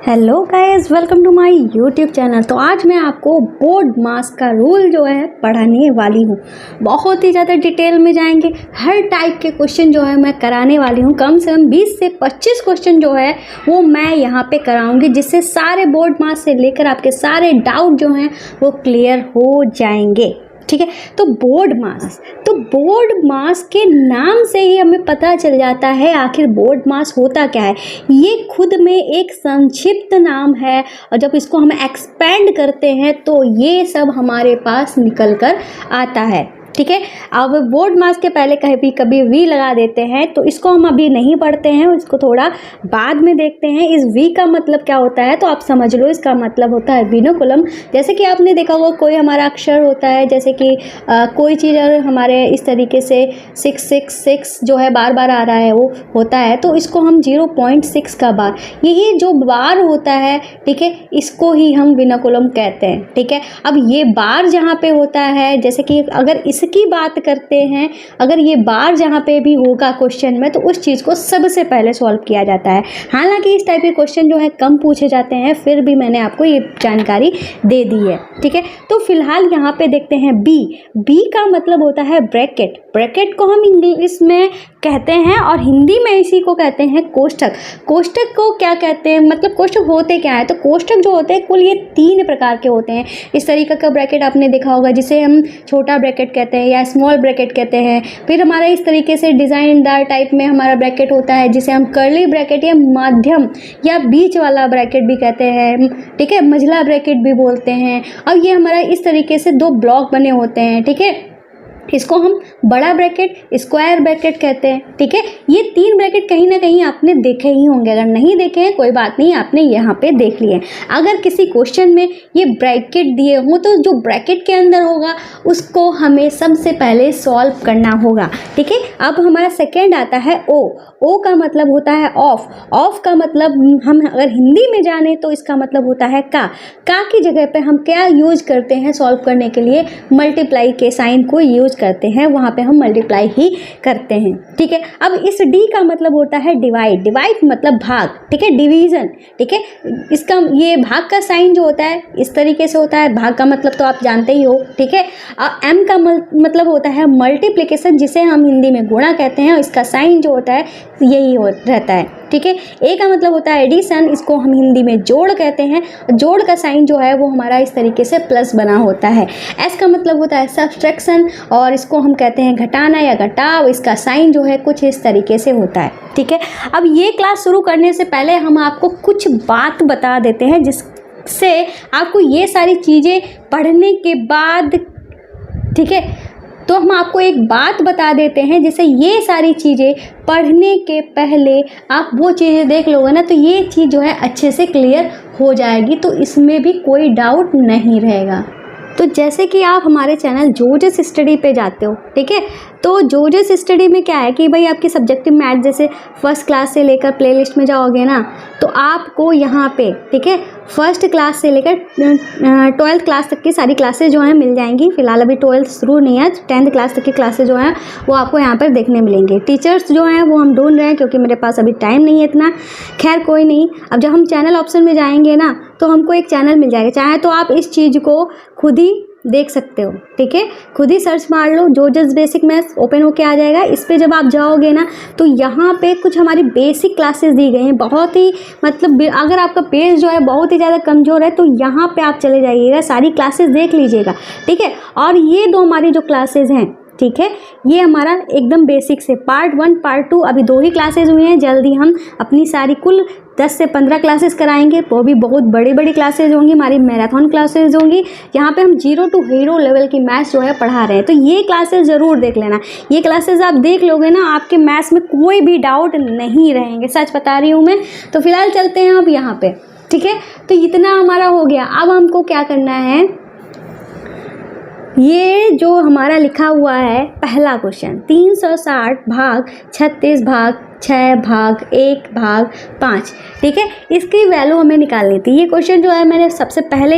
Hello guys, welcome to my YouTube channel. तो आज मैं आपको बोर्ड मास का रूल जो है पढ़ाने वाली हूँ। बहुत ही ज़्यादा डिटेल में जाएंगे, हर टाइप के क्वेश्चन जो है मैं कराने वाली हूँ। कम से कम 20 से 25 क्वेश्चन जो है वो मैं यहाँ पे कराऊंगी, जिससे सारे बोर्ड मास से लेकर आपके सारे डाउट जो हैं वो क्लियर हो जाएंगे। ठीक है, तो बोर्ड मास के नाम से ही हमें पता चल जाता है आखिर बोर्ड मास होता क्या है। ये खुद में एक संक्षिप्त नाम है और जब इसको हम एक्सपेंड करते हैं तो ये सब हमारे पास निकल कर आता है। ठीक है, अब बोर्ड मास के पहले कभी वी लगा देते हैं, तो इसको हम अभी नहीं पढ़ते हैं, इसको थोड़ा बाद में देखते हैं। इस वी का मतलब क्या होता है तो आप समझ लो, इसका मतलब होता है विनोकुलम। जैसे कि आपने देखा होगा कोई हमारा अक्षर होता है, जैसे कि कोई चीज़ अगर हमारे इस तरीके से 666 जो है बार बार आ रहा है वो होता है, तो इसको हम 0.6 का बार, यही जो बार होता है, ठीक है, इसको ही हम विनोकुलम कहते हैं। ठीक है, अब ये बार जहाँ पे होता है, जैसे कि अगर की बात करते हैं, अगर ये बार जहाँ पे भी होगा क्वेश्चन में, तो उस चीज़ को सबसे पहले सॉल्व किया जाता है। हालांकि इस टाइप के क्वेश्चन जो है कम पूछे जाते हैं, फिर भी मैंने आपको ये जानकारी दे दी है। ठीक है, तो फिलहाल यहाँ पे देखते हैं बी का मतलब होता है ब्रैकेट। ब्रैकेट को हम इंग्लिश में कहते हैं और हिंदी में इसी को कहते हैं कोष्ठक। कोष्ठक को क्या कहते हैं, मतलब कोष्ठक होते क्या है, तो कोष्ठक जो होते हैं कुल ये 3 प्रकार के होते हैं। इस तरीके का ब्रैकेट आपने देखा होगा, जिसे हम छोटा ब्रैकेट कहते हैं या स्मॉल ब्रैकेट कहते हैं। फिर हमारा इस तरीके से डिज़ाइनदार टाइप में हमारा ब्रैकेट होता है, जिसे हम कर्ली ब्रैकेट या माध्यम या बीच वाला ब्रैकेट भी कहते हैं। ठीक है, मंझला ब्रैकेट भी बोलते हैं। अब ये हमारा इस तरीके से 2 ब्लॉक बने होते हैं। ठीक है, इसको हम बड़ा ब्रैकेट, स्क्वायर ब्रैकेट कहते हैं। ठीक है, ये 3 ब्रैकेट कहीं ना कहीं आपने देखे ही होंगे, अगर नहीं देखे हैं कोई बात नहीं, आपने यहाँ पे देख लिए। अगर किसी क्वेश्चन में ये ब्रैकेट दिए हों तो जो ब्रैकेट के अंदर होगा उसको हमें सबसे पहले सॉल्व करना होगा। ठीक है, अब हमारा सेकेंड आता है ओ का मतलब होता है ऑफ का मतलब हम अगर हिंदी में जाने तो इसका मतलब होता है का की जगह पे हम क्या यूज करते हैं सॉल्व करने के लिए, मल्टीप्लाई के साइन को यूज करते हैं, वहाँ पे हम मल्टीप्लाई ही करते हैं। ठीक है, अब इस डी का मतलब होता है डिवाइड मतलब भाग। ठीक है, डिवीजन। ठीक है, इसका ये भाग का साइन जो होता है इस तरीके से होता है, भाग का मतलब तो आप जानते ही हो। ठीक है, एम का मतलब होता है मल्टीप्लिकेशन, जिसे हम हिंदी में गुणा कहते हैं, और इसका साइन जो होता है यही रहता है। ठीक है, ए का मतलब होता है एडिशन, इसको हम हिंदी में जोड़ कहते हैं, जोड़ का साइन जो है वो हमारा इस तरीके से प्लस बना होता है। एस का मतलब होता है सब्सट्रैक्शन, और इसको हम कहते हैं घटाना या घटाव, इसका साइन जो है कुछ इस तरीके से होता है। ठीक है, अब ये क्लास शुरू करने से पहले हम आपको कुछ बात बता देते हैं, जिससे आपको ये सारी चीज़ें पढ़ने के बाद, ठीक है, तो हम आपको एक बात बता देते हैं, जैसे ये सारी चीज़ें पढ़ने के पहले आप वो चीज़ें देख लोगे ना, तो ये चीज़ जो है अच्छे से क्लियर हो जाएगी, तो इसमें भी कोई डाउट नहीं रहेगा। तो जैसे कि आप हमारे चैनल जोजेस स्टडी पे जाते हो, ठीक है, तो जोजेस स्टडी में क्या है कि भाई आपकी सब्जेक्टिव मैथ जैसे फर्स्ट क्लास से लेकर प्लेलिस्ट में जाओगे ना, तो आपको यहाँ पे, ठीक है, फर्स्ट क्लास से लेकर 12th क्लास तक की सारी क्लासेज जो हैं मिल जाएंगी। फिलहाल अभी 12th शुरू नहीं है, 10th क्लास तक की क्लासेज जो हैं वो आपको यहाँ पर देखने मिलेंगे। टीचर्स जो हैं वो हम ढूंढ रहे हैं, क्योंकि मेरे पास अभी टाइम नहीं है इतना। खैर कोई नहीं, अब जब हम चैनल ऑप्शन में जाएंगे ना तो हमको एक चैनल मिल जाएगा, चाहे तो आप इस चीज़ को खुद ही देख सकते हो। ठीक है, खुद ही सर्च मार लो, जोजेस बेसिक मैथ्स ओपन होके आ जाएगा। इस पे जब आप जाओगे ना तो यहाँ पे कुछ हमारी बेसिक क्लासेस दी गई हैं, बहुत ही मतलब अगर आपका पेज जो है बहुत ही ज़्यादा कमज़ोर है तो यहाँ पे आप चले जाइएगा, सारी क्लासेस देख लीजिएगा। ठीक है, और ये 2 हमारी जो क्लासेज हैं, ठीक है, ये हमारा एकदम बेसिक से पार्ट 1 पार्ट 2 अभी 2 ही क्लासेज हुई हैं। जल्दी हम अपनी सारी कुल 10 से 15 क्लासेस कराएंगे, वो भी बहुत बड़ी क्लासेज होंगी, हमारी मैराथन क्लासेज होंगी। यहाँ पे हम 0 to हीरो लेवल की मैथ्स जो है पढ़ा रहे हैं, तो ये क्लासेस ज़रूर देख लेना। ये क्लासेस आप देख लोगे ना, आपके मैथ्स में कोई भी डाउट नहीं रहेंगे, सच बता रही हूँ मैं। तो फिलहाल चलते हैं अब यहाँ पे। ठीक है, तो इतना हमारा हो गया। अब हमको क्या करना है, ये जो हमारा लिखा हुआ है पहला क्वेश्चन, 360 भाग 36 भाग 6 भाग 1 भाग 5, ठीक है, इसकी वैल्यू हमें निकालनी थी। ये क्वेश्चन जो है मैंने सबसे पहले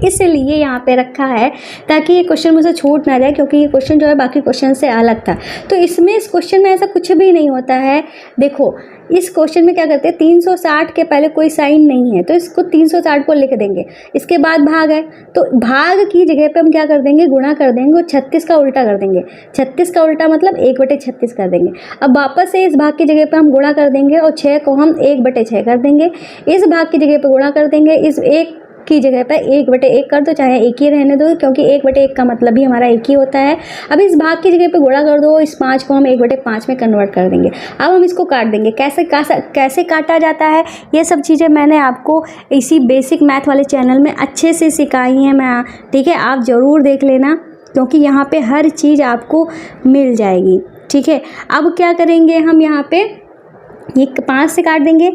इसलिए यहाँ पे रखा है ताकि ये क्वेश्चन मुझे छूट ना जाए, क्योंकि ये क्वेश्चन जो है बाकी क्वेश्चन से अलग था। तो इसमें इस क्वेश्चन में ऐसा कुछ भी नहीं होता है। देखो इस क्वेश्चन में क्या करते हैं, 360 के पहले कोई साइन नहीं है तो इसको 360 को लिख देंगे। इसके बाद भाग है तो भाग की जगह पे हम क्या कर देंगे, गुणा कर देंगे और 36 का उल्टा कर देंगे। 36 का उल्टा मतलब 1/36 कर देंगे। अब वापस से इस भाग की जगह पे हम गुणा कर देंगे और 6 को हम 1/6 कर देंगे। इस भाग की जगह पे गुणा कर देंगे, इस 1 की जगह पर 1/1 कर दो, चाहे 1 ही रहने दो क्योंकि 1/1 का मतलब ही हमारा 1 ही होता है। अब इस भाग की जगह पे गुणा कर दो, इस 5 को हम 1/5 में कन्वर्ट कर देंगे। अब हम इसको काट देंगे। कैसे काटा जाता है ये सब चीज़ें मैंने आपको इसी बेसिक मैथ वाले चैनल में अच्छे से सिखाई हैं मैं, ठीक है। आप ज़रूर देख लेना क्योंकि यहाँ पे हर चीज़ आपको मिल जाएगी, ठीक है। अब क्या करेंगे हम, यहाँ पे ये 5 से काट देंगे,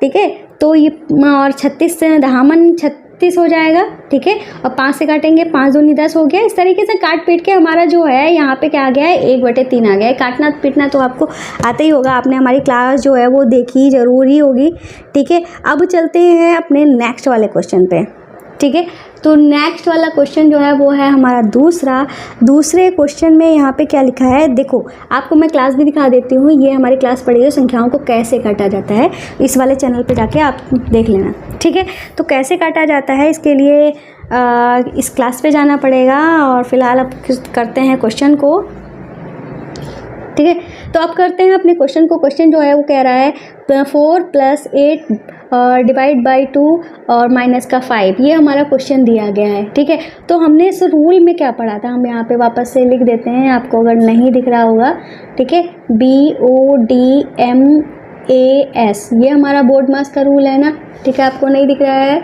ठीक है। तो ये और 36 से दामन 36 हो जाएगा, ठीक है। और 5 से काटेंगे, 5 दूनी 10 हो गया। इस तरीके से काट पीट के हमारा जो है यहाँ पे क्या आ गया है, 1/3 आ गया है। काटना पीटना तो आपको आता ही होगा, आपने हमारी क्लास जो है वो देखी ज़रूर ही होगी, ठीक है। अब चलते हैं अपने नेक्स्ट वाले क्वेश्चन पे, ठीक है। तो नेक्स्ट वाला क्वेश्चन जो है वो है हमारा दूसरे क्वेश्चन में यहाँ पे क्या लिखा है, देखो आपको मैं क्लास भी दिखा देती हूँ। ये हमारी क्लास पढ़ी है संख्याओं को कैसे काटा जाता है, इस वाले चैनल पे जाके आप देख लेना, ठीक है। तो कैसे काटा जाता है इसके लिए इस क्लास पे जाना पड़ेगा। और फिलहाल अब करते हैं क्वेश्चन को, ठीक है। तो अब करते हैं अपने क्वेश्चन को। क्वेश्चन जो है वो कह रहा है 4 + 8 डिवाइड बाई 2 और माइनस का 5, ये हमारा क्वेश्चन दिया गया है, ठीक है। तो हमने इस रूल में क्या पढ़ा था, हम यहाँ पे वापस से लिख देते हैं आपको अगर नहीं दिख रहा होगा, ठीक है। BODMAS ये हमारा बोर्ड मास का रूल है ना, ठीक है। आपको नहीं दिख रहा है,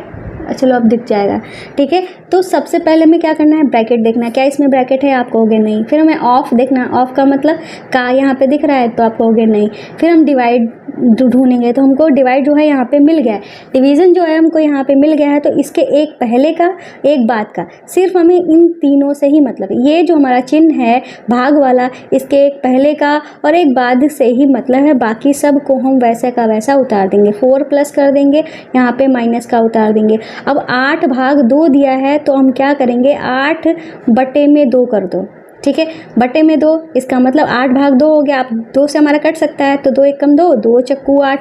चलो अब दिख जाएगा, ठीक है। तो सबसे पहले हमें क्या करना है, ब्रैकेट देखना है। क्या इसमें ब्रैकेट है, आप कहोगे नहीं। फिर हमें ऑफ देखना, ऑफ का मतलब का यहाँ पे दिख रहा है तो आप कहोगे नहीं। फिर हम डिवाइड ढूंढेंगे तो हमको डिवाइड जो है यहाँ पे मिल गया है, डिवीज़न जो है हमको यहाँ पे मिल गया है। तो इसके एक पहले का एक बाद का, सिर्फ हमें इन तीनों से ही मतलब है। ये जो हमारा चिन्ह है भाग वाला, इसके एक पहले का और एक बाद से ही मतलब है। बाकी सब को हम वैसे का वैसा उतार देंगे। 4 प्लस कर देंगे, यहाँ पे माइनस का उतार देंगे। अब 8 भाग 2 दिया है तो हम क्या करेंगे, 8/2 कर दो, ठीक है। बटे में 2, इसका मतलब 8 भाग 2 हो गया। अब 2 से हमारा कट सकता है तो 2 × 1 = 2, 2 × 8,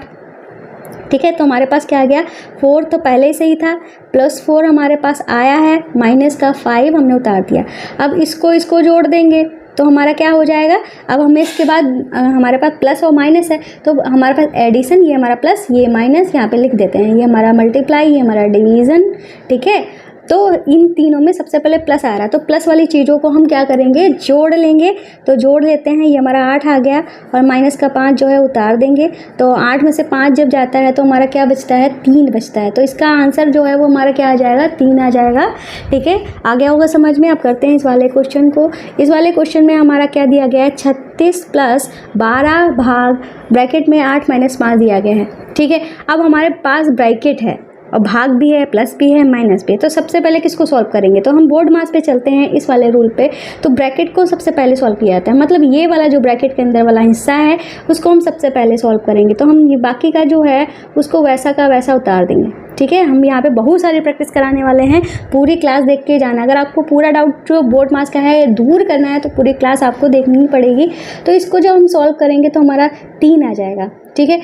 ठीक है। तो हमारे पास क्या आ गया, 4 तो पहले से ही था, +4 हमारे पास आया है, माइनस का 5 हमने उतार दिया। अब इसको जोड़ देंगे तो हमारा क्या हो जाएगा। अब हमें इसके बाद हमारे पास प्लस और माइनस है तो हमारे पास एडिशन, ये हमारा प्लस ये माइनस यहाँ पे लिख देते हैं। ये हमारा मल्टीप्लाई, ये हमारा डिवीज़न, ठीक है। तो इन तीनों में सबसे पहले प्लस आ रहा है तो प्लस वाली चीज़ों को हम क्या करेंगे, जोड़ लेंगे। तो जोड़ लेते हैं, ये हमारा 8 आ गया और माइनस का 5 जो है उतार देंगे। तो 8 में से 5 जब जाता है तो हमारा क्या बचता है, 3 बचता है। तो इसका आंसर जो है वो हमारा क्या आ जाएगा, 3 आ जाएगा, ठीक है। आ गया होगा समझ में। अब करते हैं इस वाले क्वेश्चन को। इस वाले क्वेश्चन में हमारा क्या दिया गया है, 36 + 12 भाग ब्रैकेट में 8 - 5 दिया गया है, ठीक है। अब हमारे पास ब्रैकेट है और भाग भी है, प्लस भी है, माइनस भी है। तो सबसे पहले किसको सॉल्व करेंगे, तो हम बोर्ड मास पे चलते हैं इस वाले रूल पे। तो ब्रैकेट को सबसे पहले सॉल्व किया जाता है, मतलब ये वाला जो ब्रैकेट के अंदर वाला हिस्सा है उसको हम सबसे पहले सॉल्व करेंगे। तो हम ये बाकी का जो है उसको वैसा का वैसा उतार देंगे, ठीक है। हम यहाँ पे बहुत सारी प्रैक्टिस कराने वाले हैं, पूरी क्लास देख के जाना। अगर आपको पूरा डाउट जो बोर्ड मास का है दूर करना है तो पूरी क्लास आपको देखनी ही पड़ेगी। तो इसको जब हम सॉल्व करेंगे तो हमारा 3 आ जाएगा, ठीक है।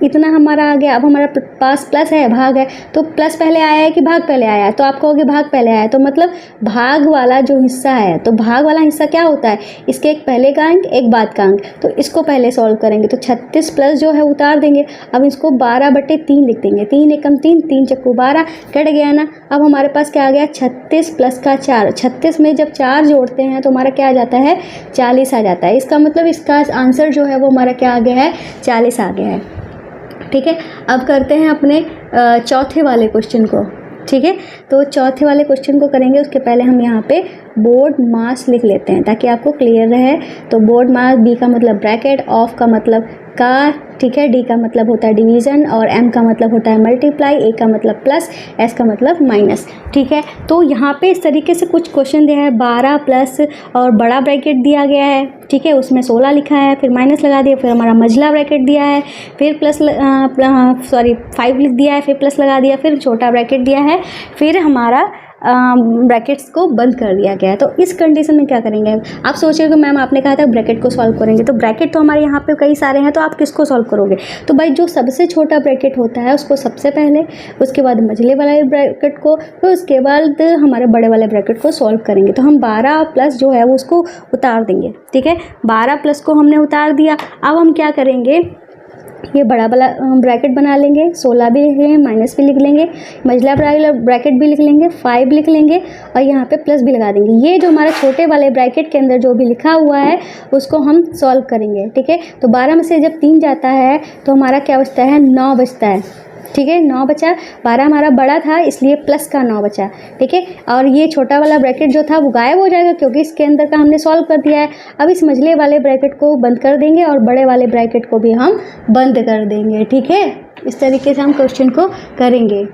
इतना हमारा आ गया। अब हमारा पास प्लस है, भाग है, तो प्लस पहले आया है कि भाग पहले आया है, तो आप कहोगे भाग पहले आया है। तो मतलब भाग वाला जो हिस्सा है, तो भाग वाला हिस्सा क्या होता है, इसके एक पहले का अंक एक बाद का अंक। तो इसको पहले सॉल्व करेंगे तो 36 प्लस जो है उतार देंगे। अब इसको 12/3 लिख देंगे। 3 × 1 = 3, 3 × 12 कट गया ना। अब हमारे पास क्या आ गया, 36 + का 4। 36 में जब 4 जोड़ते हैं तो हमारा क्या आ जाता है, 40 आ जाता है। इसका मतलब इसका आंसर जो है वो हमारा क्या आ गया है, 40 आ गया है, ठीक है। अब करते हैं अपने चौथे वाले क्वेश्चन को, ठीक है। तो चौथे वाले क्वेश्चन को करेंगे उसके पहले हम यहाँ पे बोर्ड मास लिख लेते हैं ताकि आपको क्लियर रहे। तो बोर्ड मास, बी का मतलब ब्रैकेट, ऑफ का मतलब का, ठीक है। डी का मतलब होता है डिवीज़न और एम का मतलब होता है मल्टीप्लाई, ए का मतलब प्लस, एस का मतलब माइनस, ठीक है। तो यहाँ पे इस तरीके से कुछ क्वेश्चन दिया है, 12 प्लस और बड़ा ब्रैकेट दिया गया है, ठीक है। उसमें 16 लिखा है, फिर माइनस लगा दिया, फिर हमारा मझला ब्रैकेट दिया है, फिर प्लस 5 लिख दिया है, फिर प्लस लगा दिया, फिर छोटा ब्रैकेट दिया है, फिर हमारा ब्रैकेट्स को बंद कर दिया गया है। तो इस कंडीशन में क्या करेंगे? आप सोच रहे हो कि मैम आपने कहा था ब्रैकेट को सॉल्व करेंगे, तो ब्रैकेट तो हमारे यहाँ पे कई सारे हैं, तो आप किसको सॉल्व करोगे? तो भाई जो सबसे छोटा ब्रैकेट होता है उसको सबसे पहले, उसके बाद मझले वाले ब्रैकेट को, फिर उसके बाद हमारे बड़े वाले ब्रैकेट को सॉल्व करेंगे। तो हम 12 प्लस जो है वो उसको उतार देंगे। ठीक है, 12 प्लस को हमने उतार दिया। अब हम क्या करेंगे, ये बड़ा वाला ब्रैकेट बना लेंगे, 16 भी लिख लेंगे, माइनस भी लिख लेंगे, मझला ब्रैकेट भी लिख लेंगे, 5 लिख लेंगे और यहाँ पे प्लस भी लगा देंगे। ये जो हमारा छोटे वाले ब्रैकेट के अंदर जो भी लिखा हुआ है उसको हम सॉल्व करेंगे। ठीक है, तो 12 में से जब 3 जाता है तो हमारा क्या बचता है? 9 बचता है। ठीक है, 9 बचा। 12 हमारा बड़ा था इसलिए प्लस का 9 बचा। ठीक है, और ये छोटा वाला ब्रैकेट जो था वो गायब हो जाएगा क्योंकि इसके अंदर का हमने सॉल्व कर दिया है। अब इस मझले वाले ब्रैकेट को बंद कर देंगे और बड़े वाले ब्रैकेट को भी हम बंद कर देंगे। ठीक है, इस तरीके से हम क्वेश्चन को करेंगे।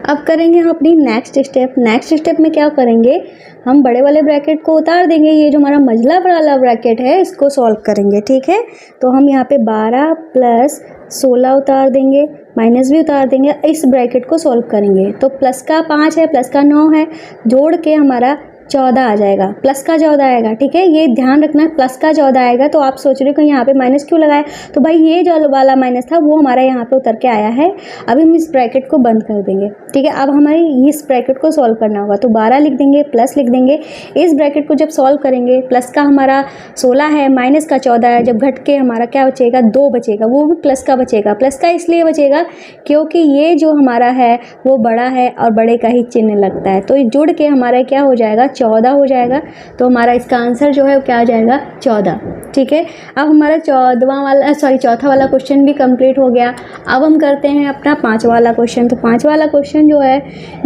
अब करेंगे हम अपनी नेक्स्ट स्टेप। नेक्स्ट स्टेप में क्या करेंगे, हम बड़े वाले ब्रैकेट को उतार देंगे, ये जो हमारा मझला वाला ब्रैकेट है इसको सॉल्व करेंगे। ठीक है, तो हम यहाँ पे 12 प्लस 16 उतार देंगे, माइनस भी उतार देंगे, इस ब्रैकेट को सॉल्व करेंगे। तो प्लस का 5 है, प्लस का 9 है, जोड़ के हमारा 14 आ जाएगा, प्लस का 14 आएगा। ठीक है, ये ध्यान रखना प्लस का 14 आएगा। तो आप सोच रहे हो कि यहाँ पे माइनस क्यों लगाया, तो भाई ये जो वाला माइनस था वो हमारा यहाँ पे उतर के आया है। अब हम इस ब्रैकेट को बंद कर देंगे। ठीक है, अब हमारी इस ब्रैकेट को सॉल्व करना होगा, तो 12 लिख देंगे, प्लस लिख देंगे। इस ब्रैकेट को जब सॉल्व करेंगे, प्लस का हमारा 16 है, माइनस का 14 है, जब घट के हमारा क्या बचेगा? 2 बचेगा, वो भी प्लस का बचेगा। प्लस का इसलिए बचेगा क्योंकि ये जो हमारा है वो बड़ा है और बड़े का ही चिन्ह लगता है, तो जुड़ के हमारा क्या हो जाएगा? 14 हो जाएगा। तो हमारा इसका आंसर जो है वो क्या आ जाएगा? 14। ठीक है, अब हमारा चौथा वाला क्वेश्चन भी कंप्लीट हो गया। अब हम करते हैं अपना 5वां वाला क्वेश्चन। तो 5वां वाला क्वेश्चन जो है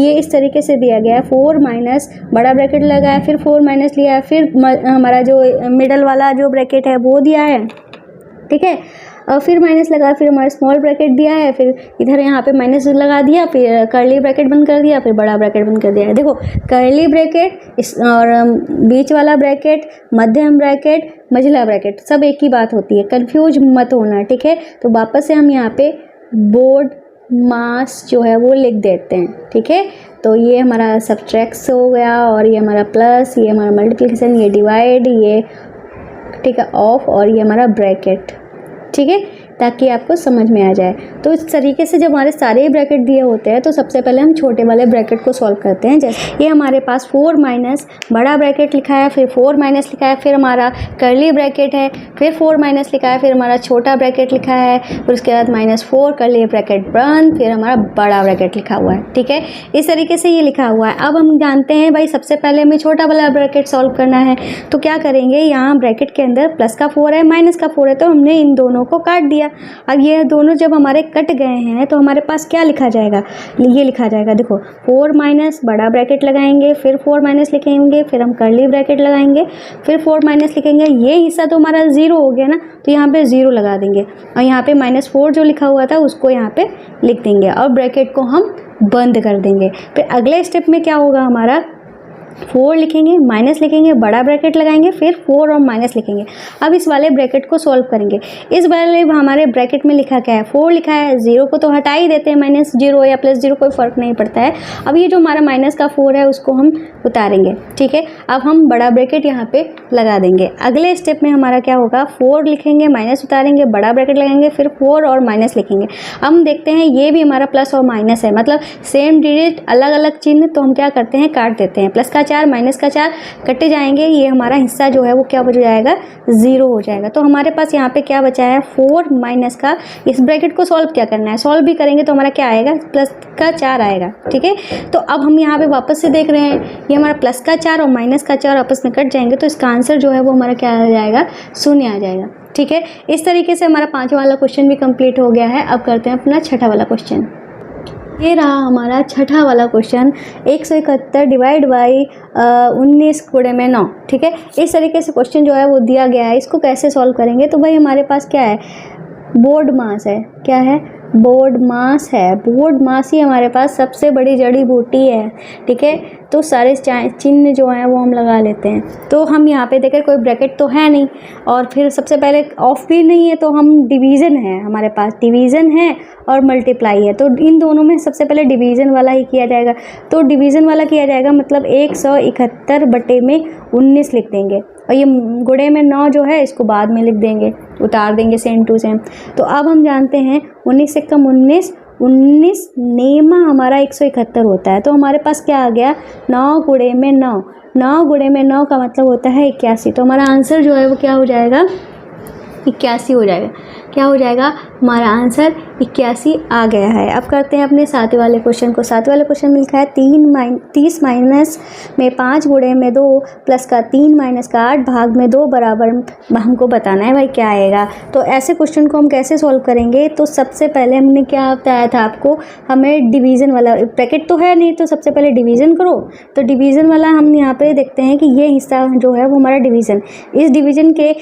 ये इस तरीके से दिया गया है, 4 माइनस बड़ा ब्रैकेट लगाया, फिर 4 माइनस लिया है, फिर हमारा जो मिडल वाला जो ब्रैकेट है वो दिया है। ठीक है, और फिर माइनस लगा, फिर हमारा स्मॉल ब्रैकेट दिया है, फिर इधर यहाँ पे माइनस लगा दिया, फिर कर्ली ब्रैकेट बंद कर दिया, फिर बड़ा ब्रैकेट बंद कर दिया है। देखो कर्ली ब्रैकेट और बीच वाला ब्रैकेट, मध्यम ब्रैकेट, मझला ब्रैकेट सब एक ही बात होती है, कंफ्यूज मत होना। ठीक है, तो वापस से हम यहाँ पे बोर्ड मास जो है वो लिख देते हैं। ठीक है, तो ये हमारा सब्ट्रैक्ट हो गया और ये हमारा प्लस, ये हमारा मल्टीप्लिकेशन, ये डिवाइड, ये ठीक है ऑफ, और ये हमारा ब्रैकेट। ठीक है, ताकि आपको समझ में आ जाए। तो इस तरीके से जब हमारे सारे ब्रैकेट दिए होते हैं तो सबसे पहले हम छोटे वाले ब्रैकेट को सॉल्व करते हैं। जैसे ये हमारे पास 4 माइनस बड़ा ब्रैकेट लिखा है, फिर 4 माइनस लिखा है, फिर हमारा कर्ली ब्रैकेट है, फिर 4 माइनस लिखा है, फिर हमारा छोटा ब्रैकेट लिखा है, फिर उसके बाद -4 कर्ली ब्रैकेट बंद, फिर हमारा बड़ा ब्रैकेट लिखा हुआ है। ठीक है, इस तरीके से ये लिखा हुआ है। अब हम जानते हैं भाई सबसे पहले हमें छोटा वाला ब्रैकेट सॉल्व करना है, तो क्या करेंगे, यहाँ ब्रैकेट के अंदर प्लस का 4 है, माइनस का 4 है, तो हमने इन दोनों को काट दिया। अब ये दोनों जब हमारे कट गए हैं तो हमारे पास क्या लिखा जाएगा? ये लिखा जाएगा, देखो 4 माइनस बड़ा ब्रैकेट लगाएंगे, फिर 4 माइनस लिखेंगे, फिर हम कर्ली ब्रैकेट लगाएंगे, फिर 4 माइनस लिखेंगे। ये हिस्सा तो हमारा 0 हो गया ना, तो यहाँ पे 0 लगा देंगे और यहाँ पे -4 जो लिखा हुआ था उसको यहाँ पे लिख देंगे और ब्रैकेट को हम बंद कर देंगे। फिर अगले स्टेप में क्या होगा, हमारा 4 लिखेंगे, माइनस लिखेंगे, बड़ा ब्रैकेट लगाएंगे, फिर 4 और माइनस लिखेंगे। अब इस वाले ब्रैकेट को सॉल्व करेंगे। इस वाले हमारे ब्रैकेट में लिखा क्या है? 4 लिखा है, 0 को तो हटा ही देते हैं, -0 या +0 कोई फ़र्क नहीं पड़ता है। अब ये जो हमारा माइनस का 4 है उसको हम उतारेंगे। ठीक है, अब हम बड़ा ब्रैकेट यहाँ पे लगा देंगे। अगले स्टेप में हमारा क्या होगा, 4 लिखेंगे, माइनस उतारेंगे, बड़ा ब्रैकेट लगाएंगे, फिर 4 और माइनस लिखेंगे। हम देखते हैं ये भी हमारा प्लस और माइनस है, मतलब सेम डिजिट अलग अलग चिन्ह, तो हम क्या करते हैं, काट देते हैं। प्लस का 4 माइनस का 4 कटे जाएंगे, ये हमारा हिस्सा जो है वो क्या हो जाएगा, 0 हो जाएगा। तो हमारे पास यहाँ पे क्या बचा है, 4 माइनस का, इस ब्रैकेट को सॉल्व क्या करना है, सॉल्व भी करेंगे तो हमारा क्या आएगा, प्लस का 4 आएगा। ठीक है, तो अब हम यहाँ पे वापस से देख रहे हैं, ये हमारा प्लस का 4 और माइनस का 4 आपस में कट जाएंगे, तो इसका आंसर जो है वो हमारा क्या आ जाएगा, 0 आ जाएगा। ठीक है, इस तरीके से हमारा 5वां वाला क्वेश्चन भी कंप्लीट हो गया है। अब करते हैं अपना 6ठा वाला क्वेश्चन। ये रहा हमारा 6ठा वाला क्वेश्चन, 171 डिवाइड बाई 19 गुणे में 9। ठीक है, इस तरीके से क्वेश्चन जो है वो दिया गया है। इसको कैसे सॉल्व करेंगे, तो भाई हमारे पास क्या है, बोर्ड मास है। क्या है, बोडमास है। बोडमास ही हमारे पास सबसे बड़ी जड़ी बूटी है, ठीक है। तो सारे चिन्ह जो हैं वो हम लगा लेते हैं। तो हम यहाँ पे देखें कोई ब्रैकेट तो है नहीं, और फिर सबसे पहले ऑफ भी नहीं है, तो हम डिवीज़न है, हमारे पास डिवीज़न है और मल्टीप्लाई है। तो इन दोनों में सबसे पहले डिवीज़न वाला ही किया जाएगा। तो डिवीज़न वाला किया जाएगा मतलब 171 बटे में 19 लिख देंगे, और ये गुणे में 9 जो है इसको बाद में लिख देंगे, उतार देंगे सेम टू सेम। तो अब हम जानते हैं 19 से कम 19 नेमा हमारा 171 होता है। तो हमारे पास क्या आ गया, 9 गुणे में 9, 9 गुणे में 9 का मतलब होता है 81। तो हमारा आंसर जो है वो क्या हो जाएगा, 81 हो जाएगा। क्या हो जाएगा, हमारा आंसर 81 आ गया है। अब करते हैं अपने सातवें वाले क्वेश्चन को। सातवें वाले क्वेश्चन में लिखा है 30 माइनस में 5 गुणे में 2 प्लस का 3 माइनस का 8 भाग में 2 बराबर हमको बताना है भाई क्या आएगा। तो ऐसे क्वेश्चन को हम कैसे सॉल्व करेंगे, तो सबसे पहले हमने क्या बताया था आपको, हमें डिवीज़न वाला, ब्रैकेट तो है नहीं तो सबसे पहले डिवीज़न करो। तो डिवीज़न वाला हम यहाँ पे देखते हैं कि ये हिस्सा जो है वो हमारा डिवीज़न, इस डिवीज़न के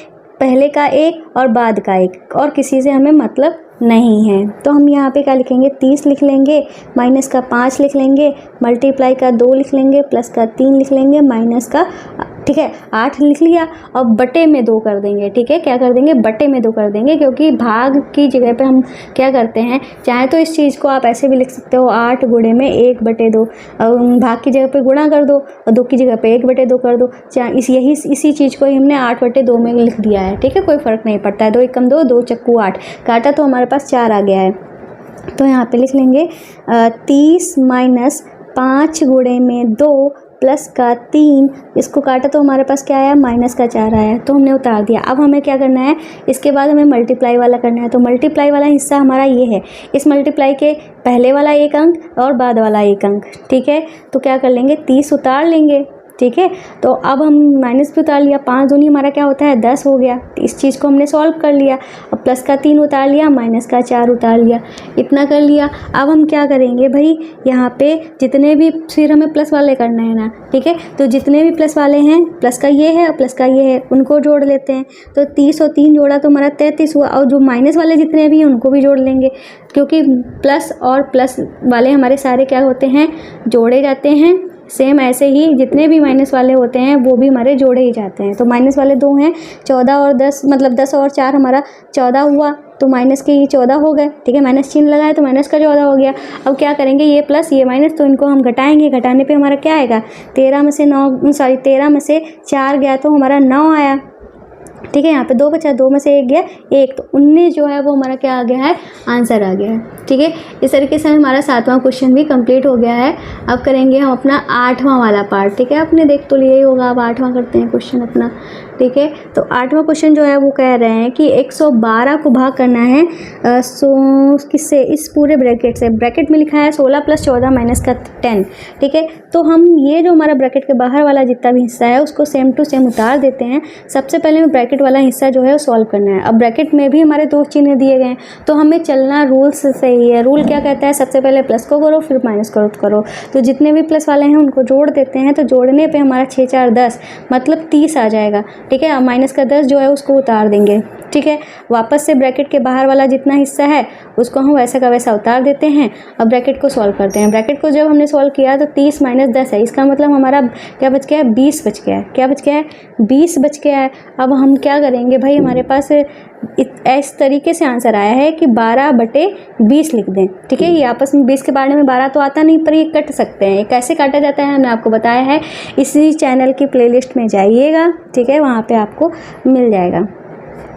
पहले का 1 और बाद का 1, और किसी से हमें मतलब नहीं है। तो हम यहाँ पे क्या लिखेंगे, 30 लिख लेंगे, माइनस का 5 लिख लेंगे, मल्टीप्लाई का 2 लिख लेंगे, प्लस का 3 लिख लेंगे, माइनस का, ठीक है, 8 लिख लिया, और बटे में 2 कर देंगे, ठीक है। क्या कर देंगे, बटे में 2 कर देंगे, क्योंकि भाग की जगह पे हम क्या करते हैं, चाहे तो इस चीज़ को आप ऐसे भी लिख सकते हो 8 गुणे में 1/2, भाग की जगह पे गुणा कर दो और 2 की जगह पे 1/2 कर दो। चाहे इसी चीज़ को ही हमने 8/2 में लिख दिया है, ठीक है, कोई फ़र्क नहीं पड़ता है। 2 एकम 2, 2 चक्कू 8, काटा तो हमारे पास 4 आ गया है। तो यहाँ पे लिख लेंगे 30 माइनस 5 गुणे में 2 प्लस का 3, इसको काटा तो हमारे पास क्या आया, माइनस का 4 आया, तो हमने उतार दिया। अब हमें क्या करना है, इसके बाद हमें मल्टीप्लाई वाला करना है। तो मल्टीप्लाई वाला हिस्सा हमारा ये है, इस मल्टीप्लाई के पहले वाला 1 अंक और बाद वाला 1 अंक, ठीक है। तो क्या कर लेंगे, 30 उतार लेंगे, ठीक है। तो अब हम माइनस भी उतार लिया, 5 दूनी हमारा क्या होता है 10 हो गया। इस चीज़ को हमने सॉल्व कर लिया। अब प्लस का 3 उतार लिया, माइनस का 4 उतार लिया, इतना कर लिया। अब हम क्या करेंगे भाई, यहाँ पे जितने भी, फिर हमें प्लस वाले करना है ना, ठीक है। तो जितने भी प्लस वाले हैं, प्लस का ये है और प्लस का ये है, उनको जोड़ लेते हैं। तो 30 और 3 जोड़ा तो हमारा 33 हुआ, और जो माइनस वाले जितने भी हैं उनको भी जोड़ लेंगे, क्योंकि प्लस और प्लस वाले हमारे सारे क्या होते हैं, जोड़े जाते हैं। सेम ऐसे ही जितने भी माइनस वाले होते हैं वो भी हमारे जोड़े ही जाते हैं। तो माइनस वाले 2 हैं, 14 और 10, मतलब 10 और 4 हमारा 14 हुआ, तो माइनस के ये 14 हो गए, ठीक है। माइनस चिन्ह लगाए तो माइनस का 14 हो गया। अब क्या करेंगे, ये प्लस ये माइनस, तो इनको हम घटाएंगे। घटाने पे हमारा क्या आएगा, 13 में से 4 गया तो हमारा 9 आया, ठीक है। यहाँ पे 2 बचा, 2 में से 1 गया 1, तो 19 जो है वो हमारा क्या आ गया है, आंसर आ गया है, ठीक है। इस तरीके से हमारा 7वां क्वेश्चन भी कंप्लीट हो गया है। अब करेंगे हम अपना 8वां वाला पार्ट, ठीक है। आपने देख तो लिया ही होगा, अब 8वां करते हैं क्वेश्चन अपना, ठीक है। तो 8वां क्वेश्चन जो है वो कह रहे हैं कि 112 को भाग करना है किससे, इस पूरे ब्रैकेट से। ब्रैकेट में लिखा है 16 + 14 माइनस का 10, ठीक है। तो हम ये जो हमारा ब्रैकेट के बाहर वाला जितना भी हिस्सा है उसको सेम टू सेम उतार देते हैं। सबसे पहले हमें ब्रैकेट वाला हिस्सा जो है वो सॉल्व करना है। अब ब्रैकेट में भी हमारे 2 चिन्ह दिए गए हैं, तो हमें चलना रूल्स से ही है। रूल क्या कहता है, सबसे पहले प्लस को करो फिर माइनस करो। तो जितने भी प्लस वाले हैं उनको जोड़ देते हैं। तो जोड़ने पे हमारा 6 4 10 मतलब 30 आ जाएगा, ठीक है। अब माइनस का 10 जो है उसको उतार देंगे, ठीक है। वापस से ब्रैकेट के बाहर वाला जितना हिस्सा है उसको हम वैसा का वैसा उतार देते हैं। अब ब्रैकेट को सॉल्व करते हैं। ब्रैकेट को जब हमने सॉल्व किया तो 30 - 10 है, इसका मतलब हमारा क्या बच गया है, 20 बच गया है। क्या बच गया है, 20 बच गया है। अब हम क्या करेंगे भाई, हमारे पास इस तरीके से आंसर आया है कि 12/20 लिख दें, ठीक है। ये आपस में 20 के बारे में 12 तो आता नहीं, पर ये कट सकते हैं। ये कैसे काटा जाता है हमने आपको बताया है, इसी चैनल की प्लेलिस्ट में जाइएगा, ठीक है, वहाँ पे आपको मिल जाएगा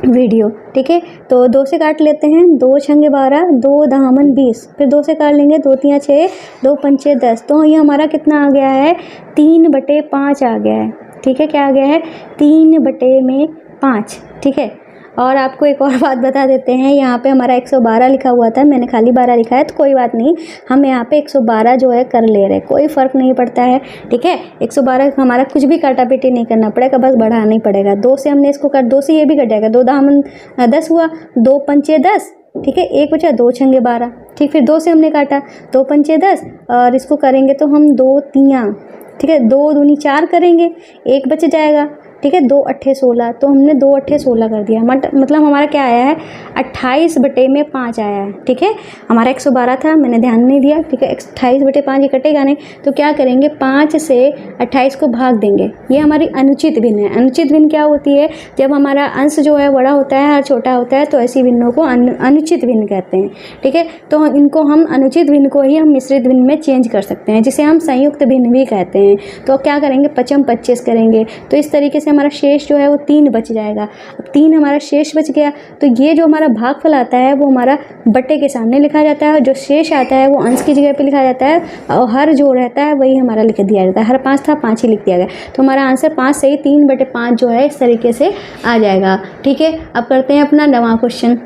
वीडियो, ठीक है। तो 2 से काट लेते हैं, 2 × 12, 2 दामन 20, फिर 2 से काट लेंगे, 2 × 3 = 6, 2 × 5 = 10। तो ये हमारा कितना आ गया है, 3/5 आ गया है, ठीक है। क्या आ गया है, 3/5, ठीक है। और आपको एक और बात बता देते हैं, यहाँ पे हमारा 112 लिखा हुआ था, मैंने खाली 12 लिखा है, तो कोई बात नहीं, हम यहाँ पे 112 जो है कर ले रहे हैं, कोई फ़र्क नहीं पड़ता है, ठीक है। 112 हमारा कुछ भी काटा पीटी नहीं करना पड़ेगा, बस बढ़ाना ही पड़ेगा। 2 से हमने इसको काट, 2 से ये भी कट जाएगा, 2 दामन 10 हुआ, 2 × 5 = 10, ठीक है। 1 बचा, 2 × 12, ठीक। फिर 2 से हमने काटा, 2 × 5 = 10, और इसको करेंगे तो हम 2 × 3, ठीक है, 2 दूनी 4 करेंगे, 1 बच जाएगा, ठीक है, 2 अट्ठे 16, तो हमने 2 अट्ठे 16 कर दिया। मतलब हमारा क्या आया है, 28 बटे में 5 आया है। ठीक है, हमारा 112 था, मैंने ध्यान नहीं दिया। ठीक है, 28 बटे 5 ये कटेगा नहीं, तो क्या करेंगे, 5 से 28 को भाग देंगे। ये हमारी अनुचित भिन्न है। अनुचित भिन्न क्या होती है, जब हमारा अंश जो है बड़ा होता है और छोटा होता है, तो ऐसी भिन्नों को अनुचित भिन्न कहते हैं। ठीक है, तो इनको हम अनुचित भिन्न को ही हम मिश्रित भिन्न में चेंज कर सकते हैं, जिसे हम संयुक्त भिन्न भी कहते हैं। तो क्या करेंगे, 55 25 करेंगे, तो इस तरीके से हमारा शेष जो है वो 3 बच जाएगा। अब 3 हमारा शेष बच गया, तो ये जो हमारा भागफल आता है वो हमारा बट्टे के सामने लिखा जाता है, और जो शेष आता है वो अंश की जगह पे लिखा जाता है, और हर जो रहता है वही हमारा लिख दिया जाता है। हर 5 था, 5 ही लिख दिया गया, तो हमारा आंसर 5 से ही 3 बटे 5 जो है इस तरीके से आ जाएगा। ठीक है, अब करते हैं अपना नवा क्वेश्चन।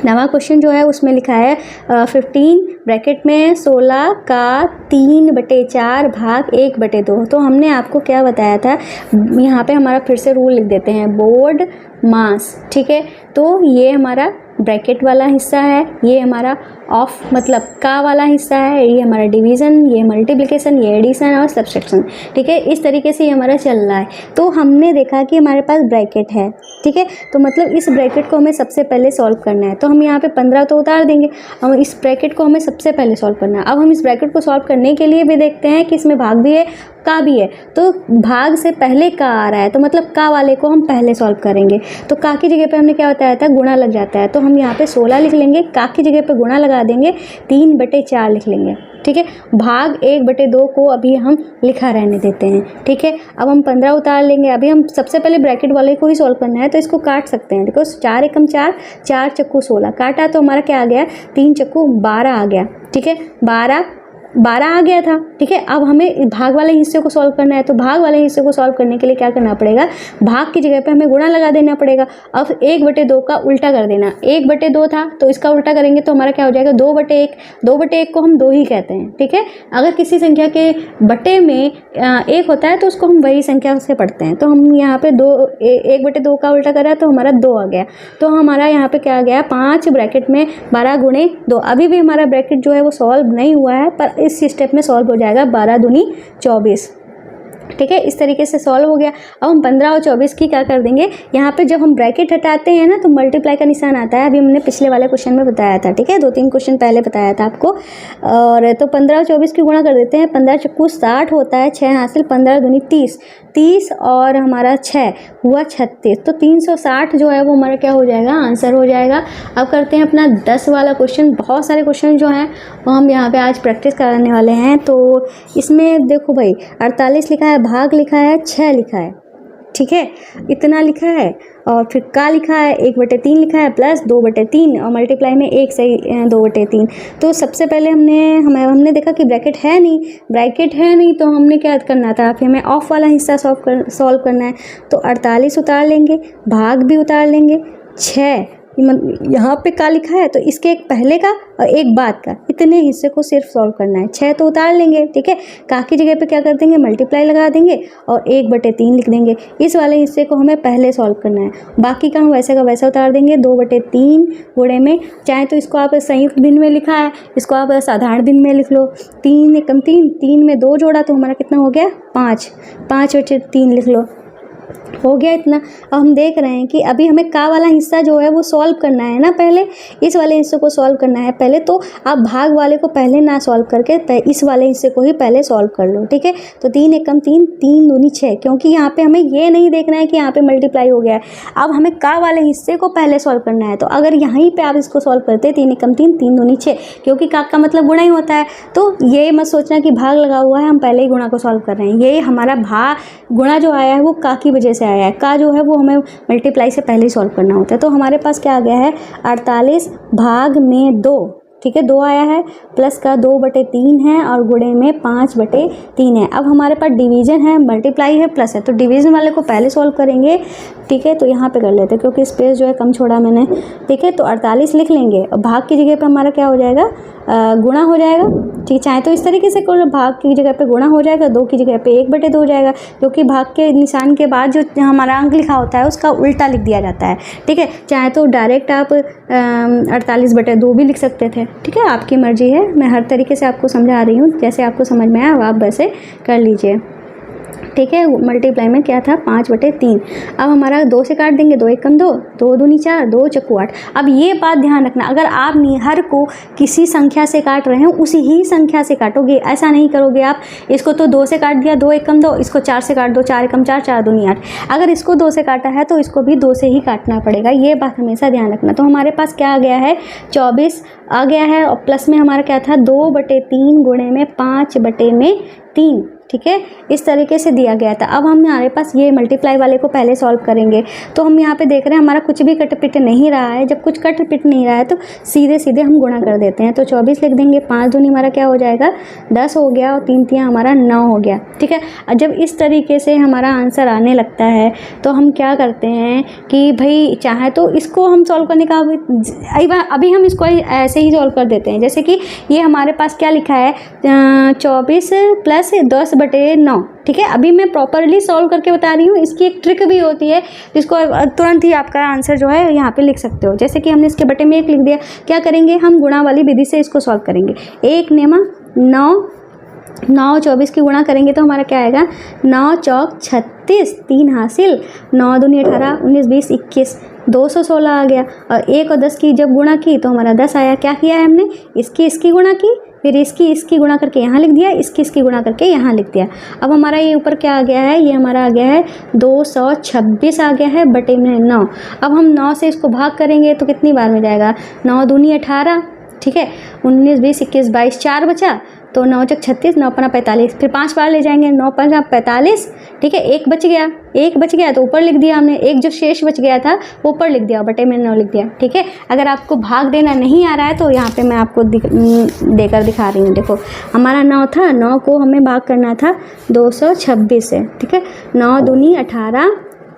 नवा क्वेश्चन जो है उसमें लिखा है 15 ब्रैकेट में 16 का 3/4 भाग 1/2। तो हमने आपको क्या बताया था, यहाँ पे हमारा फिर से रूल लिख देते हैं, बोर्ड मास। ठीक है, तो ये हमारा ब्रैकेट वाला हिस्सा है, ये हमारा ऑफ मतलब का वाला हिस्सा है, ये हमारा डिवीज़न, ये मल्टीप्लिकेशन, ये एडिशन और सब्सट्रैक्शन। ठीक है, इस तरीके से ये हमारा चल रहा है। तो हमने देखा कि हमारे पास ब्रैकेट है। ठीक है, तो मतलब इस ब्रैकेट को हमें सबसे पहले सॉल्व करना है, तो हम यहाँ पे 15 तो उतार देंगे। अब इस ब्रैकेट को हमें सबसे पहले सॉल्व करना है। अब हम इस ब्रैकेट को सॉल्व करने के लिए भी देखते हैं कि इसमें भाग भी है, का भी है, तो भाग से पहले का आ रहा है, तो मतलब का वाले को हम पहले सॉल्व करेंगे। तो का की जगह पे हमने क्या बताया था, गुणा लग जाता है, तो हम यहाँ पे 16 लिख लेंगे, का की जगह पे गुणा लगा देंगे, 3/4 लिख लेंगे। ठीक है, भाग 1/2 को अभी हम लिखा रहने देते हैं। ठीक है, अब हम 15 उतार लेंगे। अभी हम सबसे पहले ब्रैकेट वाले को ही सॉल्व करना है, तो इसको काट सकते हैं। देखो 4 एकम 4, 4 चक्कू 16 काटा, तो हमारा क्या आ गया, 3 चक्कू 12 आ गया। ठीक है, 12 आ गया था। ठीक है, अब हमें भाग वाले हिस्से को सॉल्व करना है, तो भाग वाले हिस्से को सॉल्व करने के लिए क्या करना पड़ेगा, भाग की जगह पे हमें गुणा लगा देना पड़ेगा। अब 1/2 का उल्टा कर देना, 1/2 था तो इसका उल्टा करेंगे तो हमारा क्या हो जाएगा, 2/1। 2/1 को हम 2 ही कहते हैं। ठीक है, अगर किसी संख्या के बटे में 1 होता है तो उसको हम वही संख्या से पढ़ते हैं। तो हम यहाँ पे 1/2 का उल्टा करा तो हमारा 2 आ गया, तो हमारा यहाँ पे क्या आ गया, 5 ब्रैकेट में 12 गुणे 2। अभी भी हमारा ब्रैकेट जो है वो सॉल्व नहीं हुआ है, पर इस स्टेप में सॉल्व हो जाएगा, 12 दूनी 24। ठीक है, इस तरीके से सॉल्व हो गया। अब हम 15 और 24 की क्या कर देंगे, यहाँ पे जब हम ब्रैकेट हटाते हैं ना तो मल्टीप्लाई का निशान आता है। अभी हमने पिछले वाले क्वेश्चन में बताया था। ठीक है, 2-3 क्वेश्चन पहले बताया था आपको। और तो 15 और 24 की गुणा कर देते हैं, 15 चक्कू 60 होता है, 6 हासिल, 15 दूनी 30, 30 और हमारा 6 हुआ 36, तो 360 जो है वो हमारा क्या हो जाएगा, आंसर हो जाएगा। अब करते हैं अपना 10 वाला क्वेश्चन। बहुत सारे क्वेश्चन जो हैं वो हम यहाँ पे आज प्रैक्टिस कराने वाले हैं। तो इसमें देखो भाई, 48 लिखा है, भाग लिखा है, 6 लिखा है। ठीक है, इतना लिखा है, और फिर का लिखा है, 1/3 लिखा है, प्लस 2/3 और मल्टीप्लाई में 1 से 2/3। तो सबसे पहले हमने देखा कि ब्रैकेट है नहीं, तो हमने क्या करना था, फिर हमें ऑफ वाला हिस्सा सॉल्व करना है। तो 48 उतार लेंगे, भाग भी उतार लेंगे, 6 यहाँ पे का लिखा है तो इसके एक पहले का और एक बाद का, इतने हिस्से को सिर्फ सॉल्व करना है। 6 तो उतार लेंगे। ठीक है, का की जगह पे क्या कर देंगे, मल्टीप्लाई लगा देंगे और 1/3 लिख देंगे। इस वाले हिस्से को हमें पहले सॉल्व करना है, बाकी का हम वैसे का वैसा उतार देंगे। 2/3 गुणे में, चाहे तो इसको आप संयुक्त भिन्न में लिखा है, इसको आप साधारण भिन्न में लिख लो। 3 एकम 3, 3 में 2 जोड़ा तो हमारा कितना हो गया, 5, 5/3 लिख लो, हो गया इतना। अब हम देख रहे हैं कि अभी हमें का वाला हिस्सा जो है वो सॉल्व करना है ना, पहले इस वाले हिस्से को सॉल्व करना है पहले। तो आप भाग वाले को पहले ना सॉल्व करके इस वाले हिस्से को ही पहले सॉल्व कर लो। ठीक है, तो 3 एकम 3, 3 दूनी 6, क्योंकि यहाँ पे हमें ये नहीं देखना है कि यहाँ पे मल्टीप्लाई हो गया है। अब हमें का वाले हिस्से को पहले सॉल्व करना है। तो अगर यहीं पर आप इसको सॉल्व करते 3 एकम 3, 3 दूनी 6, क्योंकि का मतलब गुणा ही होता है। तो ये मत सोचना कि भाग लगा हुआ है, हम पहले ही गुणा को सॉल्व कर रहे हैं। ये हमारा गुणा जो आया है वो का की वजह से आया है, का जो है वो हमें मल्टीप्लाई से पहले ही सॉल्व करना होता है। तो हमारे पास क्या आ गया है, 48 भाग में 2। ठीक है, 2 आया है, प्लस का 2/3 है और गुणे में 5/3 है। अब हमारे पास डिवीजन है, मल्टीप्लाई है, प्लस है, तो डिवीजन वाले को पहले सॉल्व करेंगे। ठीक है, तो यहाँ पे कर लेते हैं क्योंकि स्पेस जो है कम छोड़ा मैंने। ठीक है, तो 48 लिख लेंगे और भाग की जगह पे हमारा क्या हो जाएगा, गुणा हो जाएगा। ठीक, चाहे तो इस तरीके से करो, भाग की जगह पे गुणा हो जाएगा, 2 की जगह पे 1/2 हो जाएगा, क्योंकि भाग के निशान के बाद जो हमारा अंक लिखा होता है उसका उल्टा लिख दिया जाता है। ठीक है, चाहे तो डायरेक्ट आप 48/2 भी लिख सकते थे। ठीक है, आपकी मर्जी है, मैं हर तरीके से आपको समझा रही हूँ, जैसे आपको समझ में आया आप वैसे कर लीजिए। ठीक है, मल्टीप्लाई में क्या था 5/3। अब हमारा 2 से काट देंगे, 2 एकम 2, 2 दूनी 4, 2 चक्कू 8। अब ये बात ध्यान रखना, अगर आप हर को किसी संख्या से काट रहे हैं उसी ही संख्या से काटोगे, ऐसा नहीं करोगे आप इसको तो 2 से काट दिया, 2 एकम 2, इसको 4 से काट दो, 4 एकम 4, 4 दूनी 8। अगर इसको 2 से काटा है तो इसको भी 2 से ही काटना पड़ेगा, ये बात हमेशा ध्यान रखना। तो हमारे पास क्या आ गया है 24 आ गया है, और प्लस में हमारा क्या था 2/3 गुणे में 5/3, ठीक है, इस तरीके से दिया गया था। अब हम हमारे पास ये मल्टीप्लाई वाले को पहले सॉल्व करेंगे। तो हम यहाँ पे देख रहे हैं हमारा कुछ भी कट पिट नहीं रहा है। जब कुछ कट पिट नहीं रहा है तो सीधे सीधे हम गुणा कर देते हैं। तो 24 लिख देंगे, 5 दूनी हमारा क्या हो जाएगा 10 हो गया, और 3 तियाँ हमारा 9 हो गया, ठीक है। जब इस तरीके से हमारा आंसर आने लगता है तो हम क्या करते हैं कि भाई चाहे तो इसको हम सॉल्व करने का अभी हम इसको ऐसे ही सॉल्व कर देते हैं। जैसे कि ये हमारे पास क्या लिखा है 24 + 10/9, ठीक है। अभी मैं प्रॉपरली सॉल्व करके बता रही हूँ, इसकी एक ट्रिक भी होती है जिसको तुरंत ही आपका आंसर जो है यहाँ पे लिख सकते हो। जैसे कि हमने इसके बटे में 1 लिख दिया, क्या करेंगे हम गुणा वाली विधि से इसको सॉल्व करेंगे। 1 नेमा 9, 9 24 की गुणा करेंगे तो हमारा क्या आएगा 9 चौक 36, 3 हासिल, 9 दूनी 18, 19 20 21, 216 आ गया। और 1 और 10 की जब गुणा की तो हमारा 10 आया। क्या किया है हमने, इसकी गुणा की, फिर इसकी गुणा करके यहाँ लिख दिया, इसकी गुणा करके यहाँ लिख दिया। अब हमारा ये ऊपर क्या आ गया है, ये हमारा आ गया है 226 आ गया है बटे में 9। अब हम 9 से इसको भाग करेंगे तो कितनी बार में जाएगा 9 दूनी 18, ठीक है, 19 20 21 22, 4 बचा, तो 9 चक 36, 9 पना 45, फिर 5 बार ले जाएंगे, 9 पना 45, ठीक है। एक बच गया तो ऊपर लिख दिया हमने, एक जो शेष बच गया था वो ऊपर लिख दिया, बटे में 9 लिख दिया, ठीक है। अगर आपको भाग देना नहीं आ रहा है तो यहाँ पे मैं आपको देकर दिखा रही हूँ। देखो हमारा 9 था, 9 को हमें भाग करना था 226 से, ठीक है। 9 दूनी 18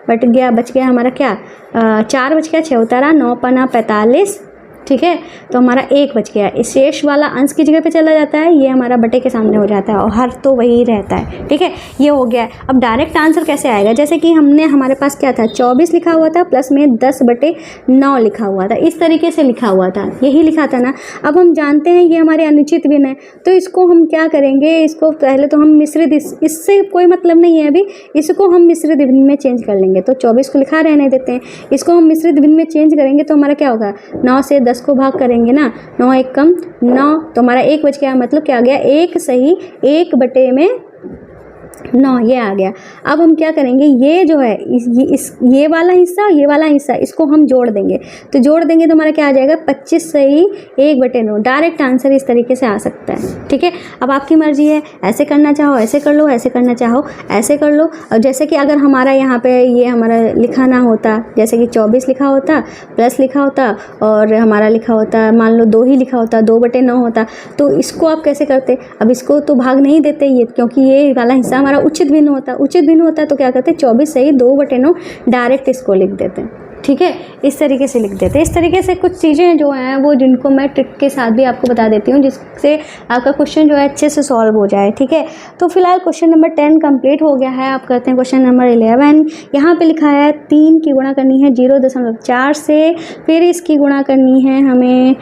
बच गया हमारा क्या 4 बच गया, 6 उतारा, 9 पना 45, ठीक है। तो हमारा 1 बच गया, इस शेष वाला अंश की जगह पे चला जाता है, ये हमारा बटे के सामने हो जाता है और हर तो वही रहता है, ठीक है। ये हो गया। अब डायरेक्ट आंसर कैसे आएगा, जैसे कि हमारे पास क्या था 24 लिखा हुआ था प्लस में 10/9 लिखा हुआ था, इस तरीके से लिखा हुआ था, यही लिखा था ना। अब हम जानते हैं ये हमारे अनुचित भिन्न है, तो इसको हम क्या करेंगे, इसको पहले तो हम मिश्रित, इससे कोई मतलब नहीं है अभी, इसको हम मिश्रित भिन्न में चेंज कर लेंगे। तो 24 को लिखा रहने देते हैं, इसको हम मिश्रित भिन्न में चेंज करेंगे तो हमारा क्या होगा 9 से 10 को भाग करेंगे ना, 9 एकम 9, तो हमारा 1 बच गया, मतलब क्या आ गया 1 सही 1 बटे में 9, ये आ गया। अब हम क्या करेंगे, ये जो है ये वाला हिस्सा इसको हम जोड़ देंगे, तो जोड़ देंगे तो हमारा क्या आ जाएगा 25 सही 1/9। डायरेक्ट आंसर इस तरीके से आ सकता है, ठीक है। अब आपकी मर्जी है, ऐसे करना चाहो ऐसे कर लो, ऐसे करना चाहो ऐसे कर लो। और जैसे कि अगर हमारा यहाँ पे ये हमारा लिखा ना होता, जैसे कि 24 लिखा होता प्लस लिखा होता और हमारा लिखा होता मान लो 2 ही लिखा होता, 2/9 होता, तो इसको आप कैसे करते। अब इसको तो भाग नहीं देते ये, क्योंकि ये वाला हिस्सा हमारा उचित भिन्न होता है, तो क्या करते हैं 24 सही 2/9 डायरेक्ट इसको लिख देते हैं, ठीक है। इस तरीके से लिख देते हैं। इस तरीके से कुछ चीज़ें जो हैं वो जिनको मैं ट्रिक के साथ भी आपको बता देती हूँ, जिससे आपका क्वेश्चन जो है अच्छे से सॉल्व हो जाए, ठीक है। तो फिलहाल क्वेश्चन नंबर 10 कंप्लीट हो गया है। आप करते हैं क्वेश्चन नंबर 11। यहाँ पे लिखा है 3 की गुणा करनी है 0.4 से, फिर इसकी गुणा करनी है हमें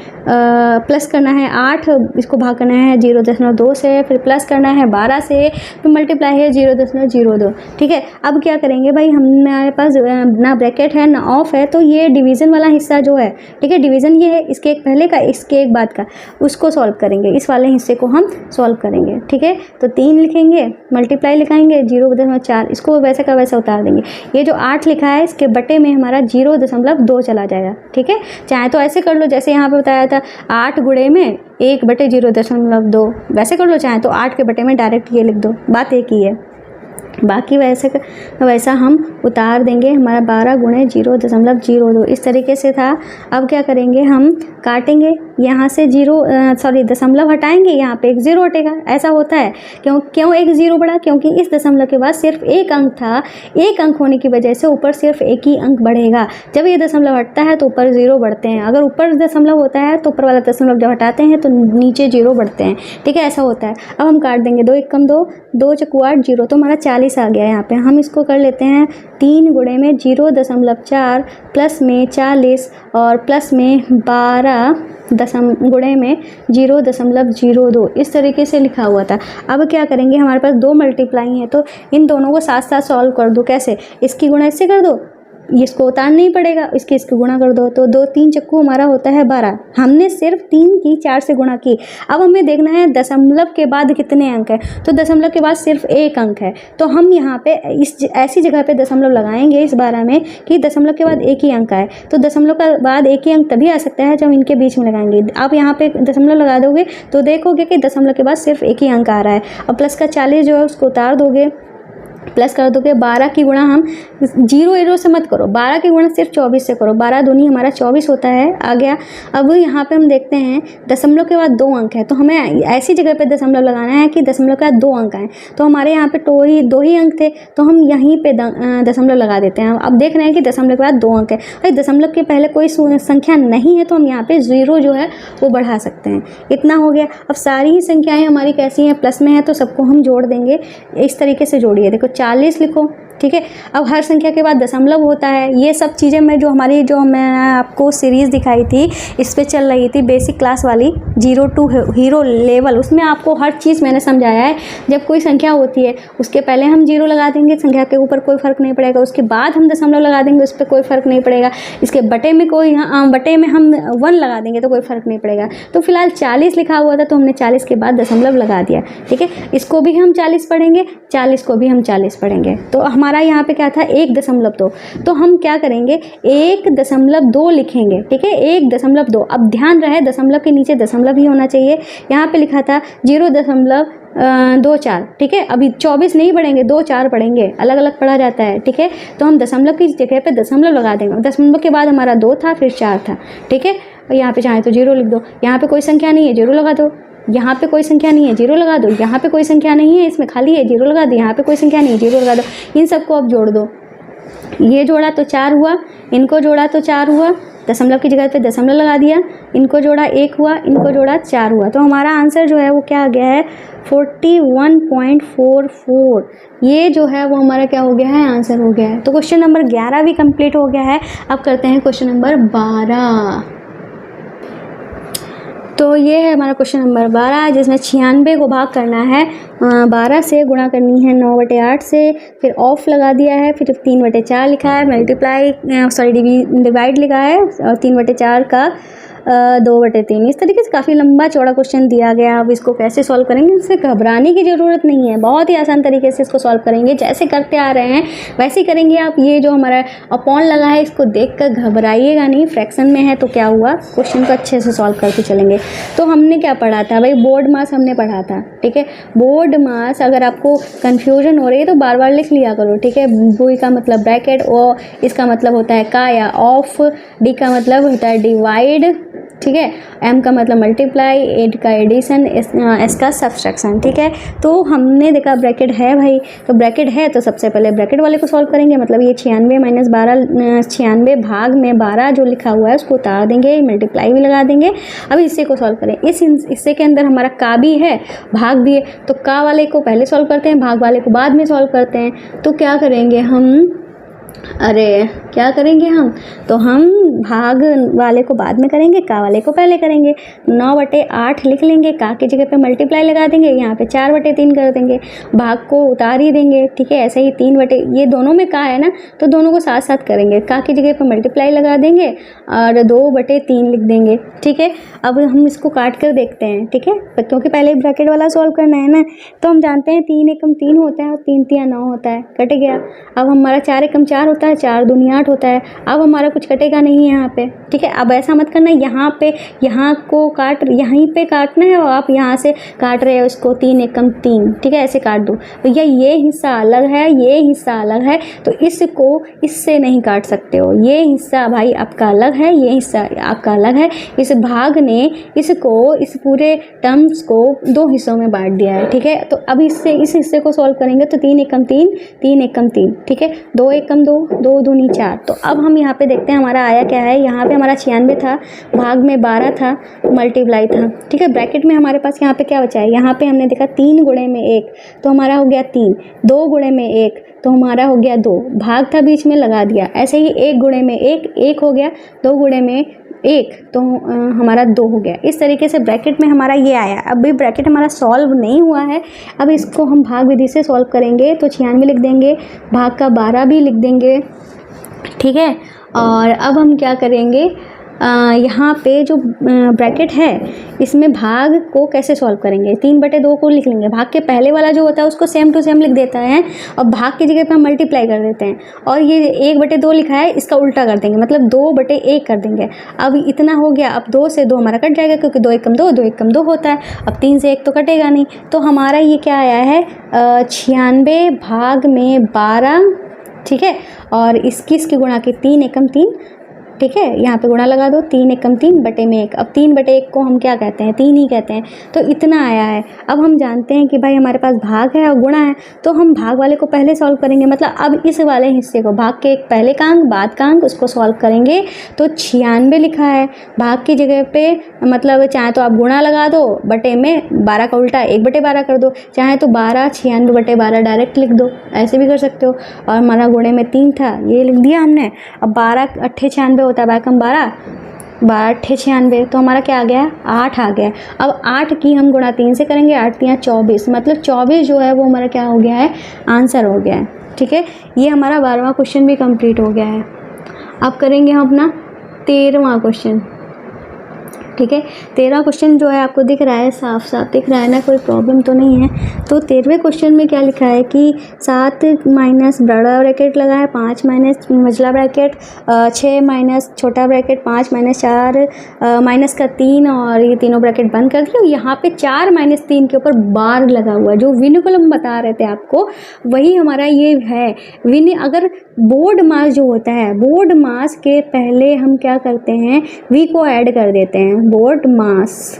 प्लस करना है 8, इसको भाग करना है 0.2 से, फिर प्लस करना है 12 से, फिर मल्टीप्लाई है 0.02, ठीक है। अब क्या करेंगे भाई, हमारे पास ना ब्रैकेट है ना ऑफ है, तो ये डिवीज़न वाला हिस्सा जो है, ठीक है, डिवीज़न ये है, इसके एक पहले का इसके एक बाद का, उसको सॉल्व करेंगे, इस वाले हिस्से को हम सॉल्व करेंगे, ठीक है। तो 3 लिखेंगे, मल्टीप्लाई लिखाएंगे 0.4, इसको वैसे का वैसा उतार देंगे। ये जो 8 लिखा है इसके बटे में हमारा 0.2 चला जाएगा, ठीक है। चाहे तो ऐसे कर लो जैसे यहाँ पे बताया था 8 गुणे में 1/0.2, वैसे कर लो, चाहे तो 8 के बटे में डायरेक्ट ये लिख दो, बात एक ही है। बाकी वैसा हम उतार देंगे, हमारा 12 गुणे 0.02 इस तरीके से था। अब क्या करेंगे, हम काटेंगे, यहाँ से दशमलव हटाएंगे, यहाँ पे एक 0 हटेगा। ऐसा होता है, क्यों एक 0 बढ़ा, क्योंकि इस दशमलव के बाद सिर्फ एक अंक था, एक अंक होने की वजह से ऊपर सिर्फ एक ही अंक बढ़ेगा। जब ये दशमलव हटता है तो ऊपर 0 बढ़ते हैं, अगर ऊपर दशमलव होता है तो ऊपर वाला दशमलव जब हटाते हैं तो नीचे 0 बढ़ते हैं, ठीक है, ऐसा होता है। अब हम काट देंगे, 2 एकम 2, 2 चक्कू 8, 0, तो हमारा 40 आ गया। यहाँ पे हम इसको कर लेते हैं 3 गुणे में 0.4 प्लस में 40 और प्लस में 12 गुणे में 0.02 इस तरीके से लिखा हुआ था। अब क्या करेंगे, हमारे पास 2 मल्टीप्लाई हैं तो इन दोनों को साथ साथ सॉल्व कर दो। कैसे, इसकी गुणा इससे कर दो, इसको उतारना नहीं पड़ेगा, इसको गुणा कर दो तो 2 3 चक्कू हमारा होता है 12। हमने सिर्फ 3 की 4 से गुणा की। अब हमें देखना है दशमलव के बाद कितने अंक है, तो दशमलव के बाद सिर्फ 1 अंक है, तो हम यहाँ पे ऐसी जगह पे दशमलव लगाएंगे इस 12 में कि दशमलव के बाद 1 ही अंक आए। तो दशमलव के बाद 1 ही अंक तभी आ सकता है जब इनके बीच में लगाएंगे। आप यहाँ पे दशमलव लगा दोगे तो देखोगे कि दशमलव के बाद सिर्फ 1 ही अंक आ रहा है। अब प्लस का 40 जो है उसको उतार दोगे, प्लस कर दोगे। 12 की गुणा हम 0 से मत करो, 12 की गुणा सिर्फ 24 से करो। 12 दूनी हमारा 24 होता है, आ गया। अब यहाँ पे हम देखते हैं दशमलव के बाद 2 अंक है, तो हमें ऐसी जगह पे दशमलव लगाना है कि दशमलव के बाद 2 अंक आए। तो हमारे यहाँ पे 2 ही अंक थे, तो हम यहीं पे दशमलव लगा देते हैं। अब देख रहे हैं कि दशमलव के बाद 2 अंक है, और दशमलव के पहले कोई संख्या नहीं है तो हम यहाँ पे 0 जो है वो बढ़ा सकते हैं। इतना हो गया। अब सारी ही संख्याएँ हमारी कैसी हैं, प्लस में है, तो सबको हम जोड़ देंगे। इस तरीके से जोड़िए, देखो 40 लिखो, ठीक है। अब हर संख्या के बाद दशमलव होता है। ये सब चीज़ें मैं आपको सीरीज़ दिखाई थी, इस पे चल रही थी बेसिक क्लास वाली 0 to हीरो लेवल, उसमें आपको हर चीज़ मैंने समझाया है। जब कोई संख्या होती है उसके पहले हम 0 लगा देंगे, संख्या के ऊपर कोई फ़र्क नहीं पड़ेगा। उसके बाद हम दशमलव लगा देंगे, उस पर कोई फ़र्क नहीं पड़ेगा। इसके बटे में हम 1 लगा देंगे तो कोई फ़र्क नहीं पड़ेगा। तो फिलहाल 40 लिखा हुआ था तो हमने 40 के बाद दशमलव लगा दिया, ठीक है। इसको भी हम 40 पढ़ेंगे, 40 को भी हम 40 पढ़ेंगे। तो हमारा यहाँ पे क्या था, 1.2। तो हम क्या करेंगे, 1.2 लिखेंगे, ठीक है, 1.2। अब ध्यान रहे दशमलव के नीचे दशमलव ही होना चाहिए। यहाँ पे लिखा था 0.24, ठीक है। अभी 24 नहीं पढ़ेंगे, 2-4 पढ़ेंगे, अलग अलग पढ़ा जाता है, ठीक है। तो हम दशमलव की जगह पे दशमलव लगा देंगे। दशमलव के बाद हमारा 2 था, फिर 4 था, ठीक है। और यहाँ पे चाहे तो 0 लिख दो। यहाँ पे कोई संख्या नहीं है, 0 लगा दो। यहाँ पे कोई संख्या नहीं है, 0 लगा दो। यहाँ पे कोई संख्या नहीं है, इसमें खाली है, 0 लगा दो। यहाँ पे कोई संख्या नहीं है, 0 लगा दो। इन सबको अब जोड़ दो। ये जोड़ा तो 4 हुआ, इनको जोड़ा तो 4 हुआ, दशमलव की जगह पे दशमलव लगा दिया, इनको जोड़ा 1 हुआ, इनको जोड़ा 4 हुआ। तो हमारा आंसर जो है वो क्या आ गया है, 41.44। ये जो है वो हमारा क्या हो गया है, आंसर हो गया है। तो क्वेश्चन नंबर 11 भी कंप्लीट हो गया है। अब करते हैं क्वेश्चन नंबर 12। तो ये है हमारा क्वेश्चन नंबर 12, जिसमें 96 को भाग करना है, 12 से गुणा करनी है 9/8 से, फिर ऑफ लगा दिया है, फिर 3/4 लिखा है, डिवाइड लिखा है, और 3/4 का 2/3। इस तरीके से काफ़ी लंबा चौड़ा क्वेश्चन दिया गया। अब इसको कैसे सॉल्व करेंगे, इससे घबराने की ज़रूरत नहीं है, बहुत ही आसान तरीके से इसको सॉल्व करेंगे। जैसे करते आ रहे हैं वैसे ही करेंगे आप। ये जो हमारा अपॉन लगा है इसको देखकर घबराइएगा नहीं, फ्रैक्शन में है तो क्या हुआ, क्वेश्चन को अच्छे से सॉल्व करके चलेंगे। तो हमने क्या पढ़ा था भाई, बोर्ड मास हमने पढ़ा था, ठीक है। बोर्ड मास अगर आपको कन्फ्यूजन हो रही है तो बार बार लिख लिया करो, ठीक है। बी का मतलब ब्रैकेट, ओ इसका मतलब होता है का या ऑफ, डी का मतलब होता है डिवाइड, ठीक है। एम का मतलब मल्टीप्लाई, एड का एडिशन, एस का सब्सट्रैक्शन, ठीक है। तो हमने देखा ब्रैकेट है भाई, तो ब्रैकेट है तो सबसे पहले ब्रैकेट वाले को सॉल्व करेंगे। मतलब ये 96 - 12, 96 भाग में 12 जो लिखा हुआ है उसको उतार देंगे, मल्टीप्लाई भी लगा देंगे। अब हिस्से को सॉल्व करें। इस हिस्से के अंदर हमारा का भी है, भाग भी है, तो का वाले को पहले सॉल्व करते हैं, भाग वाले को बाद में सॉल्व करते हैं। तो क्या करेंगे हम, क्या करेंगे हम, तो हम भाग वाले को बाद में करेंगे, का वाले को पहले करेंगे। 9/8 लिख लेंगे, का की जगह पे मल्टीप्लाई लगा देंगे, यहाँ पे 4/3 कर देंगे, भाग को उतार ही देंगे, ठीक है। ऐसे ही 3 ये दोनों में का है ना, तो दोनों को साथ साथ करेंगे, का की जगह पे मल्टीप्लाई लगा देंगे और 2/3 लिख देंगे, ठीक है। अब हम इसको काट कर देखते हैं, ठीक है, क्योंकि पहले ब्रैकेट वाला सॉल्व करना है ना। तो हम जानते हैं 3 एकम 3 होता है और 3 तिया 9 होता है, कट गया। अब हमारा 4 एकम 4 होता है, 4 दूनी 8 होता है। अब हमारा कुछ कटेगा नहीं है यहाँ पे, ठीक है। अब ऐसा मत करना यहाँ पे, यहीं पे काटना है, और आप यहाँ से काट रहे हो इसको 3 एकम 3, ठीक है, ऐसे काट दो। भैया ये हिस्सा अलग है, ये हिस्सा अलग है, तो इसको इससे नहीं काट सकते हो। ये हिस्सा भाई आपका अलग है, ये हिस्सा आपका अलग है। इस भाग ने इसको, इस पूरे टर्म्स को 2 हिस्सों में बांट दिया है, ठीक है। तो अब इस हिस्से को सॉल्व करेंगे तो 3 एकम 3, 3 एकम 3, ठीक है, 2 एकम 2, 2 दूनी 4। तो अब हम यहाँ पे देखते हैं हमारा आया क्या है। यहाँ पे हमारा 96 था, भाग में 12 था, मल्टीप्लाई था, ठीक है। ब्रैकेट में हमारे पास यहाँ पे क्या बचा है, यहाँ पे हमने देखा 3 गुणे में 1, तो हमारा हो गया 3, 2 गुणे में 1 तो हमारा हो गया 2, भाग था बीच में लगा दिया। ऐसे ही 1 गुणे में 1 1 हो गया, 2 गुणे में 1 तो हमारा 2 हो गया। इस तरीके से ब्रैकेट में हमारा ये आया। अब भी ब्रैकेट हमारा सॉल्व नहीं हुआ है। अब इसको हम भाग विधि से सॉल्व करेंगे तो 96 लिख देंगे, भाग का 12 भी लिख देंगे, ठीक है। और अब हम क्या करेंगे, यहाँ पे जो ब्रैकेट है इसमें भाग को कैसे सॉल्व करेंगे, 3/2 को लिख लेंगे। भाग के पहले वाला जो होता है उसको सेम टू सेम लिख देता है और भाग की जगह पे हम मल्टीप्लाई कर देते हैं। और ये 1/2 लिखा है, इसका उल्टा कर देंगे, मतलब 2/1 कर देंगे। अब इतना हो गया। अब 2 से 2 हमारा कट जाएगा क्योंकि 2 1 2, 2 1 2 होता है। अब 3 से 1 तो कटेगा नहीं, तो हमारा ये क्या आया है 96 भाग में 12, ठीक है। और इसकी गुणा के 3 एकम 3, ठीक है। यहाँ पे गुणा लगा दो, 3 एकम 3 बटे में 1। अब 3/1 को हम क्या कहते हैं, 3 ही कहते हैं। तो इतना आया है। अब हम जानते हैं कि भाई हमारे पास भाग है और गुणा है, तो हम भाग वाले को पहले सॉल्व करेंगे। मतलब अब इस वाले हिस्से को, भाग के एक पहले का अंक बाद का अंक, उसको सॉल्व करेंगे तो 96 लिखा है। भाग की जगह पे मतलब चाहे तो आप गुणा लगा दो, बटे में 12 का उल्टा 1/12 कर दो, चाहे तो 12 96/12 डायरेक्ट लिख दो, ऐसे भी कर सकते हो। और हमारा गुणे में 3 था, ये लिख दिया हमने। अब 12 8 96 होता है, बाकम 12 8 96, तो हमारा क्या आ गया, 8 आ गया। अब 8 की हम गुणा 3 से करेंगे, 8 3 24, मतलब 24 जो है वो हमारा क्या हो गया है, आंसर हो गया है, ठीक है। ये हमारा 12वां क्वेश्चन भी कंप्लीट हो गया है। अब करेंगे हम अपना 13वां क्वेश्चन, ठीक है। 13वां क्वेश्चन जो है आपको दिख रहा है, साफ साफ दिख रहा है ना, कोई प्रॉब्लम तो नहीं है। तो 13वें क्वेश्चन में क्या लिखा है कि 7 माइनस बड़ा ब्रैकेट लगा है, 5 माइनस मझला ब्रैकेट, 6 माइनस छोटा ब्रैकेट, 5 माइनस 4 माइनस का 3, और ये तीनों ब्रैकेट बंद कर दिए। यहाँ पे 4 माइनस 3 के ऊपर बार लगा हुआ है, जो विनुकुलम बता रहे थे आपको, वही हमारा ये है। अगर बोर्ड मास जो होता है, बोर्ड मास के पहले हम क्या करते हैं, वी को ऐड कर देते हैं। बोर्ड मास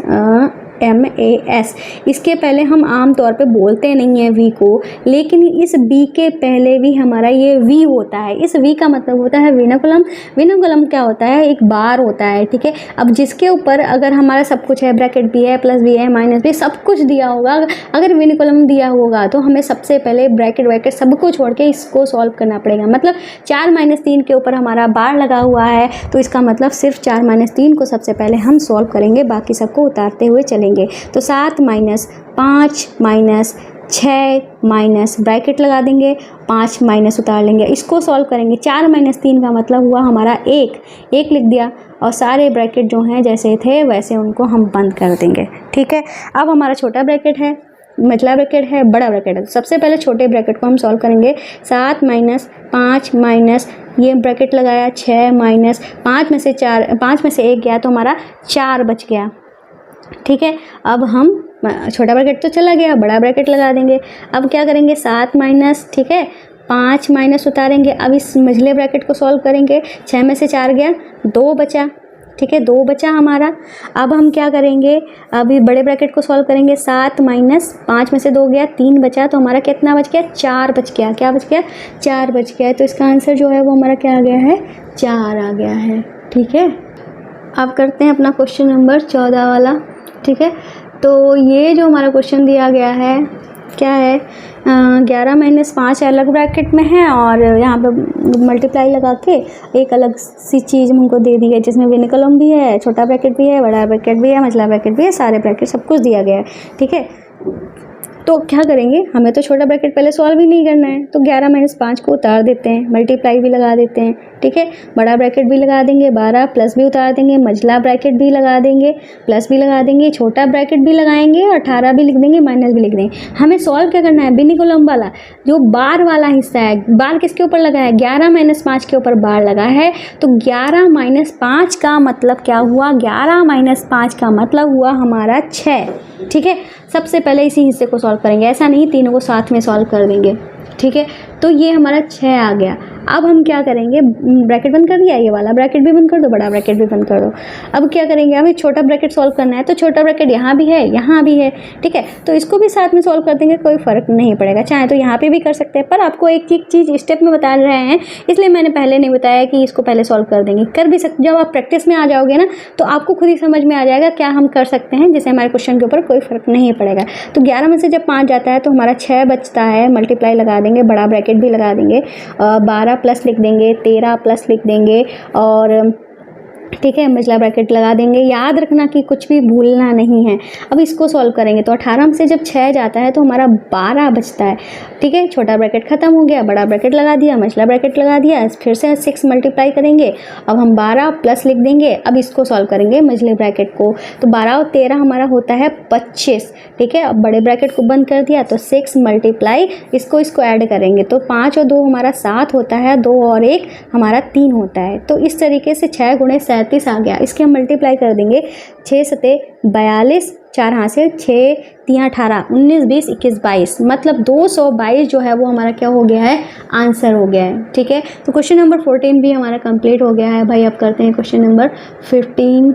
MAS, इसके पहले हम आम तौर पे बोलते नहीं हैं वी को, लेकिन इस बी के पहले भी हमारा ये वी होता है। इस वी का मतलब होता है विनुकुलम। विनुकुलम क्या होता है, एक बार होता है, ठीक है। अब जिसके ऊपर अगर हमारा सब कुछ है, ब्रैकेट भी है, प्लस भी है, माइनस भी, सब कुछ दिया होगा, अगर विनुकुलम दिया होगा तो हमें सबसे पहले ब्रैकेट सब कुछ छोड़ के इसको सॉल्व करना पड़ेगा। मतलब 4 माइनस 3 के ऊपर हमारा बार लगा हुआ है, तो इसका मतलब सिर्फ 4 माइनस 3 को सबसे पहले हम सॉल्व करेंगे, बाकी सबको उतारते हुए चलेंगे। तो 7 माइनस 5 माइनस 6 माइनस ब्रैकेट लगा देंगे, 5 माइनस उतार लेंगे, इसको सॉल्व करेंगे। 4 माइनस 3 का मतलब हुआ हमारा 1 लिख दिया, और सारे ब्रैकेट जो हैं जैसे थे वैसे उनको हम बंद कर देंगे, ठीक है। अब हमारा छोटा ब्रैकेट है, मझला ब्रैकेट है, बड़ा ब्रैकेट है। सबसे पहले छोटे ब्रैकेट को हम सॉल्व करेंगे। 7 माइनस 5 माइनस ये ब्रैकेट लगाया, 6 माइनस 5 में से 4, 5 में से 1 गया तो हमारा 4 बच गया, ठीक है। अब हम छोटा ब्रैकेट तो चला गया, बड़ा ब्रैकेट लगा देंगे। अब क्या करेंगे, 7 माइनस, ठीक है, 5 माइनस उतारेंगे। अब इस मझले ब्रैकेट को सॉल्व करेंगे, 6 में से 4 गया, 2 बचा, ठीक है, 2 बचा हमारा। अब हम क्या करेंगे, अभी बड़े ब्रैकेट को सॉल्व करेंगे। 7 माइनस 5 में से 2 गया, 3 बचा, तो हमारा कितना बच गया, 4 बच गया। क्या बच गया, 4 बच गया। तो इसका आंसर जो है वो हमारा क्या आ गया है, 4 आ गया है, ठीक है। अब करते हैं अपना क्वेश्चन नंबर 14 वाला, ठीक है। तो ये जो हमारा क्वेश्चन दिया गया है क्या है, 11 माइनस 5 अलग ब्रैकेट में है, और यहाँ पे मल्टीप्लाई लगा के एक अलग सी चीज़ हमको दे दी है, जिसमें विनुकुलम भी है, छोटा ब्रैकेट भी है, बड़ा ब्रैकेट भी है, मझला ब्रैकेट भी है, सारे ब्रैकेट सब कुछ दिया गया है, ठीक है। तो क्या करेंगे, हमें तो छोटा ब्रैकेट पहले सॉल्व ही नहीं करना है, तो 11 माइनस 5 को उतार देते हैं, मल्टीप्लाई भी लगा देते हैं, ठीक है। बड़ा ब्रैकेट भी लगा देंगे, 12 प्लस भी उतार देंगे, मझला ब्रैकेट भी लगा देंगे, प्लस भी लगा देंगे, छोटा ब्रैकेट भी लगाएंगे, 18 भी लिख देंगे, माइनस भी लिख देंगे। हमें सॉल्व क्या करना है, विनुकुलम वाला जो बार वाला हिस्सा है। बार किसके ऊपर लगा है, 11 माइनस 5 के ऊपर बार लगा है, तो 11 माइनस 5 का मतलब क्या हुआ, 11 माइनस 5 का मतलब हुआ हमारा 6, ठीक है। सबसे पहले इसी हिस्से को सॉल्व करेंगे, ऐसा नहीं तीनों को साथ में सॉल्व कर देंगे, ठीक है। तो ये हमारा 6 आ गया। अब हम क्या करेंगे, ब्रैकेट बंद कर दिया, ये वाला ब्रैकेट भी बंद कर दो, बड़ा ब्रैकेट भी बंद कर दो। अब क्या करेंगे, हमें छोटा ब्रैकेट सॉल्व करना है, तो छोटा ब्रैकेट यहाँ भी है, यहाँ भी है, ठीक है। तो इसको भी साथ में सॉल्व कर देंगे, कोई फ़र्क नहीं पड़ेगा, चाहे तो यहाँ पे भी कर सकते हैं, पर आपको एक एक चीज़ स्टेप में बता रहे हैं, इसलिए मैंने पहले नहीं बताया कि इसको पहले सॉल्व कर देंगे। कर भी सकते, जब आप प्रैक्टिस में आ जाओगे ना, तो आपको खुद ही समझ में आ जाएगा क्या हम कर सकते हैं, जिससे हमारे क्वेश्चन के ऊपर कोई फ़र्क नहीं पड़ेगा। तो 11 में से जब 5 जाता है तो हमारा 6 बचता है, मल्टीप्लाई लगा देंगे, बड़ा ब्रैकेट भी लगा देंगे, 12 प्लस लिख देंगे, 13 प्लस लिख देंगे, और ठीक है, मझला ब्रैकेट लगा देंगे। याद रखना कि कुछ भी भूलना नहीं है। अब इसको सॉल्व करेंगे तो 18 में से जब 6 जाता है तो हमारा 12 बचता है। ठीक है, छोटा ब्रैकेट खत्म हो गया, बड़ा ब्रैकेट लगा दिया, मझला ब्रैकेट लगा दिया, फिर से 6 मल्टीप्लाई करेंगे। अब हम 12 प्लस लिख देंगे। अब इसको सॉल्व करेंगे मझले ब्रैकेट को, तो 12 और 13 हमारा होता है 25। ठीक है, अब बड़े ब्रैकेट को बंद कर दिया तो 6 मल्टीप्लाई इसको ऐड करेंगे तो 5 और 2 हमारा 7 होता है, 2 और 1 हमारा 3 होता है। तो इस तरीके से 6 गुणे 37 आ गया। इसके हम मल्टीप्लाई कर देंगे, 6 सते 42, 4 हाथ से 6 3 18, 19 20 21 22, मतलब 222 जो है वो हमारा क्या हो गया है, आंसर हो गया है। ठीक है, तो क्वेश्चन नंबर 14 भी हमारा कंप्लीट हो गया है भाई। अब करते हैं क्वेश्चन नंबर 15।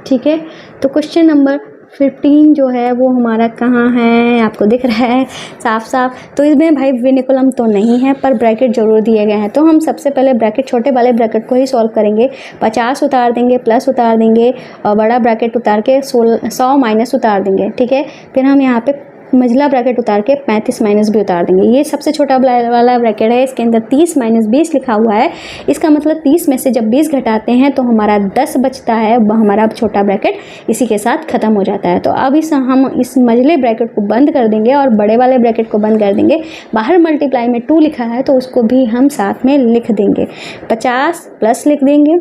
ठीक है, तो क्वेश्चन नंबर 15 जो है वो हमारा कहाँ है, आपको दिख रहा है साफ साफ। तो इसमें भाई विनिकुलम तो नहीं है पर ब्रैकेट जरूर दिए गए हैं। तो हम सबसे पहले ब्रैकेट, छोटे वाले ब्रैकेट को ही सॉल्व करेंगे। 50 उतार देंगे, प्लस उतार देंगे और बड़ा ब्रैकेट उतार के 100 माइनस उतार देंगे। ठीक है, फिर हम यहाँ पे मझला ब्रैकेट उतार के 35 माइनस भी उतार देंगे। ये सबसे छोटा वाला ब्रैकेट है, इसके अंदर 30 माइनस 20 लिखा हुआ है। इसका मतलब 30 में से जब 20 घटाते हैं तो हमारा 10 बचता है। हमारा छोटा ब्रैकेट इसी के साथ ख़त्म हो जाता है। तो अब हम इस मझले ब्रैकेट को बंद कर देंगे और बड़े वाले ब्रैकेट को बंद कर देंगे। बाहर मल्टीप्लाई में 2 लिखा है तो उसको भी हम साथ में लिख देंगे। 50 प्लस लिख देंगे,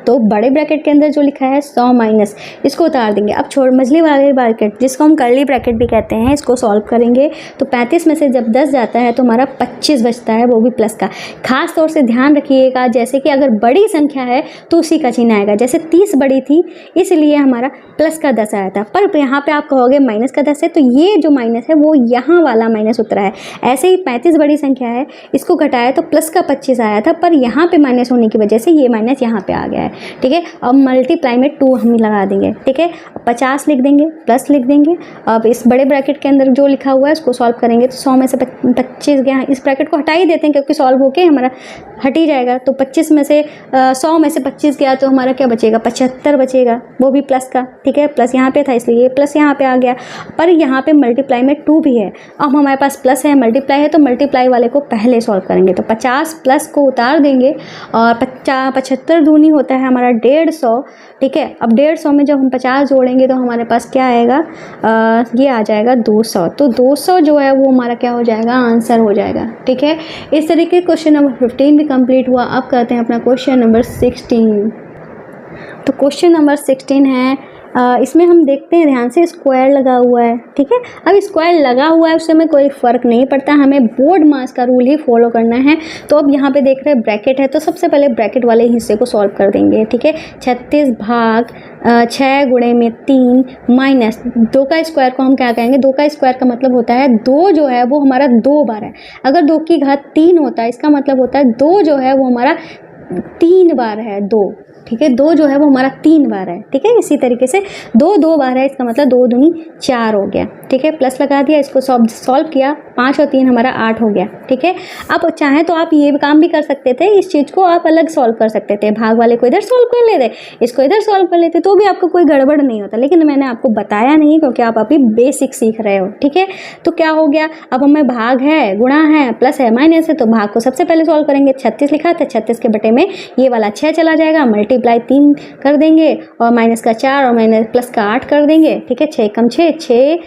तो बड़े ब्रैकेट के अंदर जो लिखा है 100 माइनस, इसको उतार देंगे। अब मझले वाले ब्रैकेट जिसको हम कर्ली ब्रैकेट भी कहते हैं, इसको सॉल्व करेंगे तो 35 में से जब 10 जाता है तो हमारा 25 बचता है, वो भी प्लस का। खास तौर से ध्यान रखिएगा, जैसे कि अगर बड़ी संख्या है तो उसी का चिन्ह आएगा। जैसे 30 बड़ी थी इसलिए हमारा प्लस का 10 आया था, पर यहाँ पे आप कहोगे माइनस का 10 है तो ये जो माइनस है वो यहाँ वाला माइनस उतरा है। ऐसे ही 35 बड़ी संख्या है, इसको घटाया तो प्लस का 25 आया था, पर यहाँ पे माइनस होने की वजह से ये माइनस यहाँ पे आ गया है। ठीक है, अब मल्टीप्लाई में 2 हम लगा देंगे। ठीक है, 50 लिख देंगे, प्लस लिख देंगे। अब इस बड़े ब्रैकेट के अंदर जो लिखा हुआ है उसको सॉल्व करेंगे तो 100 में से 25 गया, इस ब्रैकेट को हटा ही देते हैं क्योंकि सॉल्व होके हमारा हट ही जाएगा। तो 25 में से 100 में से 25 गया तो हमारा क्या बचेगा, 75 बचेगा, वो भी प्लस का। ठीक है, प्लस यहाँ पे था इसलिए प्लस यहाँ पे आ गया, पर यहाँ पे मल्टीप्लाई में 2 भी है। अब हमारे पास प्लस है, मल्टीप्लाई है, तो मल्टीप्लाई वाले को पहले सॉल्व करेंगे। तो 50 प्लस को उतार देंगे और 75 दूनी होता है हमारा 150। ठीक है, अब 150 में जब हम 50 जोड़ेंगे तो हमारे पास क्या आएगा, ये आ जाएगा 200। तो 200 जो है वो हमारा क्या हो जाएगा, आंसर हो जाएगा। ठीक है, इस तरीके क्वेश्चन नंबर 15 भी कंप्लीट हुआ। अब करते हैं अपना क्वेश्चन नंबर 16। तो क्वेश्चन नंबर 16 है, इसमें हम देखते हैं ध्यान से, स्क्वायर लगा हुआ है। ठीक है, अब स्क्वायर लगा हुआ है उससे हमें कोई फ़र्क नहीं पड़ता, हमें बोर्ड मास का रूल ही फॉलो करना है। तो अब यहाँ पे देख रहे हैं ब्रैकेट है, तो सबसे पहले ब्रैकेट वाले हिस्से को सॉल्व कर देंगे। ठीक है, 36 भाग 6 गुणे में 3 माइनस 2 का स्क्वायर को हम क्या कहेंगे, 2 का स्क्वायर का मतलब होता है 2 जो है वो हमारा 2 बार है। अगर 2 की घात 3 होता है इसका मतलब होता है 2 जो है वो हमारा 3 बार है, 2। ठीक है, 2 जो है वो हमारा 3 बार है। ठीक है, इसी तरीके से 2 बार है, इसका मतलब 2 दूनी 4 हो गया। ठीक है, प्लस लगा दिया, इसको सॉल्व किया, 5 और 3 हमारा 8 हो गया। ठीक है, अब चाहें तो आप ये काम भी कर सकते थे, इस चीज़ को आप अलग सॉल्व कर सकते थे, भाग वाले को इधर सॉल्व कर लेते, इसको इधर सॉल्व कर लेते, तो भी आपको कोई गड़बड़ नहीं होता। लेकिन मैंने आपको बताया नहीं क्योंकि आप अभी बेसिक सीख रहे हो। ठीक है, तो क्या हो गया, अब हमें भाग है, गुणा है, प्लस है, माइनस है, तो भाग को सबसे पहले सॉल्व करेंगे। 36 लिखा था, 36 के बटे में ये वाला 6 चला जाएगा, मल्टीप्लाई 3 कर देंगे और माइनस का 4 और माइनस प्लस का 8 कर देंगे। ठीक है, 6 कम 6 6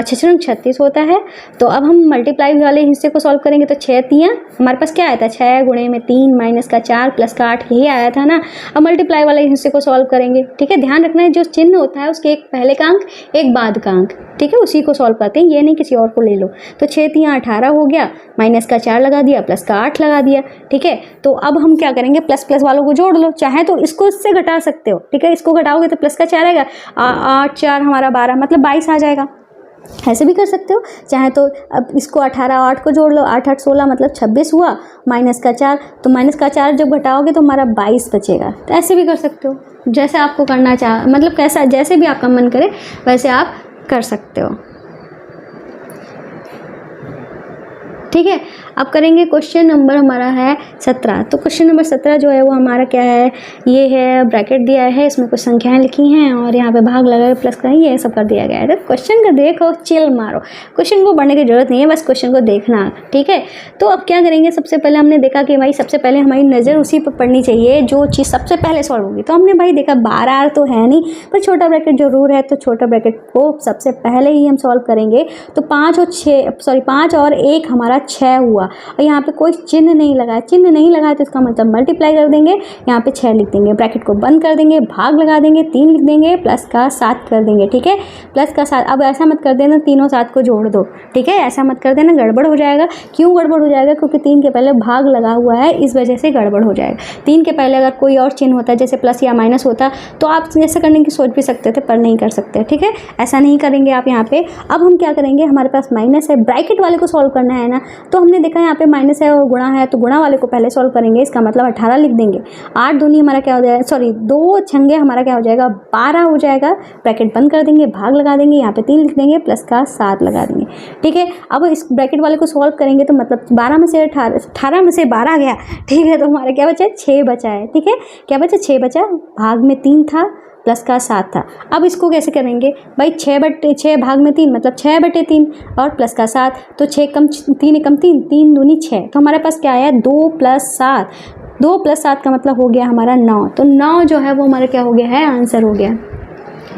6 36 होता है। तो अब हम मल्टीप्लाई वाले हिस्से को सॉल्व करेंगे तो 6 3 हमारे पास क्या आया था, 6 गुणे में 3 माइनस का 4 प्लस का 8, यही आया था ना। अब मल्टीप्लाई वाले हिस्से को सॉल्व करेंगे। ठीक है, ध्यान रखना है जो चिन्ह होता है उसके एक पहले का अंक एक बाद का अंक। ठीक है, उसी को सॉल्व करते हैं, ये नहीं किसी और को ले लो। तो 6 3 18 हो गया, माइनस का 4 लगा दिया, प्लस का 8 लगा दिया। ठीक है, तो अब हम क्या करेंगे, प्लस प्लस वालों को जोड़ लो, चाहे तो इसको इससे घटा सकते हो। ठीक है, इसको घटाओगे तो प्लस का 4 आएगा, 8 4 हमारा 12 मतलब 22 आ जाएगा। ऐसे भी कर सकते हो, चाहे तो अब इसको 18 8 को जोड़ लो, 8 8 16 मतलब 26 हुआ, माइनस का 4, तो माइनस का 4 जब घटाओगे तो हमारा 22 बचेगा। तो ऐसे भी कर सकते हो, जैसे आपको करना चाह, मतलब कैसा, जैसे भी आपका मन करे वैसे आप कर सकते हो। ठीक है। अब करेंगे क्वेश्चन नंबर हमारा है 17। तो क्वेश्चन नंबर 17 जो है वो हमारा क्या है, ये है ब्रैकेट दिया है, इसमें कुछ संख्याएं लिखी हैं और यहाँ पे भाग लगा प्लस का ये सब कर दिया गया है। तो क्वेश्चन को देखो, चिल मारो, क्वेश्चन को पढ़ने की जरूरत नहीं है, बस क्वेश्चन को देखना, ठीक है। तो अब क्या करेंगे, सबसे पहले हमने देखा कि भाई सबसे पहले हमारी नज़र उसी पर पड़नी चाहिए जो चीज़ सबसे पहले सॉल्व होगी। तो हमने भाई देखा 12 तो है नहीं, पर छोटा ब्रैकेट जरूर है, तो छोटा ब्रैकेट को सबसे पहले ही हम सॉल्व करेंगे। तो 5 और 1 हमारा 6 हुआ, और यहाँ पे कोई चिन्ह नहीं लगाया, चिन्ह नहीं लगाया तो इसका मतलब मल्टीप्लाई कर देंगे, यहाँ पे 6 लिख देंगे, ब्रैकेट को बंद कर देंगे, भाग लगा देंगे, 3 लिख देंगे, प्लस का 7 कर देंगे, ठीक है, प्लस का 7। अब ऐसा मत कर देना 3 और 7 को जोड़ दो, ठीक है, ऐसा मत कर देना, गड़बड़ हो जाएगा। क्यों गड़बड़ हो जाएगा, क्योंकि 3 के पहले भाग लगा हुआ है, इस वजह से गड़बड़ हो जाएगा। 3 के पहले अगर कोई और चिन्ह होता है जैसे प्लस या माइनस होता तो आप ऐसा करने की सोच भी सकते थे, पर नहीं कर सकते, ठीक है, ऐसा नहीं करेंगे आप यहाँ पे। अब हम क्या करेंगे, हमारे पास माइनस है, ब्रैकेट वाले को सॉल्व करना है ना, तो हमने देखा यहाँ पे माइनस है और गुणा है, तो गुणा वाले को पहले सॉल्व करेंगे, इसका मतलब 18 लिख देंगे। 8 दूनी हमारा क्या हो जाएगा, सॉरी 2 छंगे हमारा क्या हो जाएगा, 12 हो जाएगा, ब्रैकेट बंद कर देंगे, भाग लगा देंगे, यहाँ पे 3 लिख देंगे, प्लस का 7 लगा देंगे, ठीक है। अब इस ब्रैकेट वाले को सॉल्व करेंगे तो मतलब 12 में से 18 में से 12 गया, ठीक है, तो हमारा क्या बचा है, 6 बचा है, ठीक है, क्या बचा, 6 बचा, भाग में 3 था, प्लस का 7 था। अब इसको कैसे करेंगे भाई, 6 भाग में 3 मतलब 6/3 और प्लस का 7, तो 6 कम 3 कम 3, 3 दूनी 6, तो हमारे पास क्या आया, 2 + 7, 2 + 7 का मतलब हो गया हमारा 9। तो 9 जो है वो हमारा क्या हो गया है, आंसर हो गया,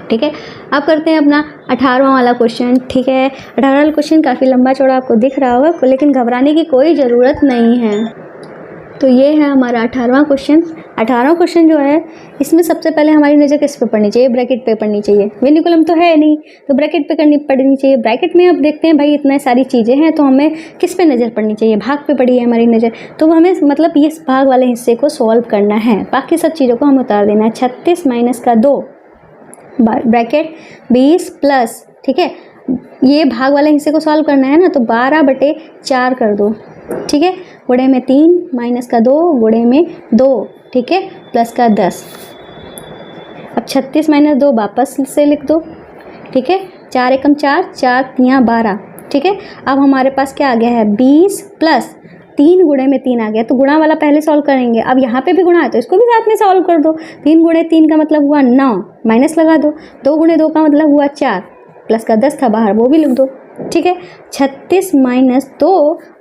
ठीक है। अब करते हैं अपना 18वां वाला क्वेश्चन, ठीक है। 18वां वाला क्वेश्चन काफ़ी लंबा चौड़ा आपको दिख रहा होगा, लेकिन घबराने की कोई ज़रूरत नहीं है। तो ये है हमारा 18वां क्वेश्चन। 18वां क्वेश्चन जो है, इसमें सबसे पहले हमारी नज़र किस पे पड़नी चाहिए, ब्रैकेट पे पड़नी चाहिए, वेनिकुलम तो है नहीं, तो ब्रैकेट पे पड़नी चाहिए। ब्रैकेट में अब देखते हैं भाई इतने सारी चीज़ें हैं, तो हमें किस पे नज़र पड़नी चाहिए, भाग पे पड़ी है हमारी नज़र, तो हमें मतलब ये भाग वाले हिस्से को सॉल्व करना है, बाकी सब चीज़ों को हमें उतार देना है। 36 - का 2 ब्रैकेट 20 प्लस, ठीक है, ये भाग वाले हिस्से को सॉल्व करना है ना, तो 12/4 कर दो, ठीक है, गुणे में 3 माइनस का 2 गुणे में 2, ठीक है, प्लस का 10। अब 36 - 2 वापस से लिख दो, ठीक है, 4 एकम 4, 4 तियाँ 12, ठीक है। अब हमारे पास क्या आ गया है, 20 प्लस 3 गुणे में 3 आ गया, तो गुणा वाला पहले सॉल्व करेंगे। अब यहाँ पे भी गुणा है तो इसको भी साथ में सॉल्व कर दो। 3 गुणे 3 का मतलब हुआ 9, माइनस लगा दो, 2 गुणे 2 का मतलब हुआ 4, प्लस का 10 था बाहर, वो भी लिख दो, ठीक है। 36 - 2,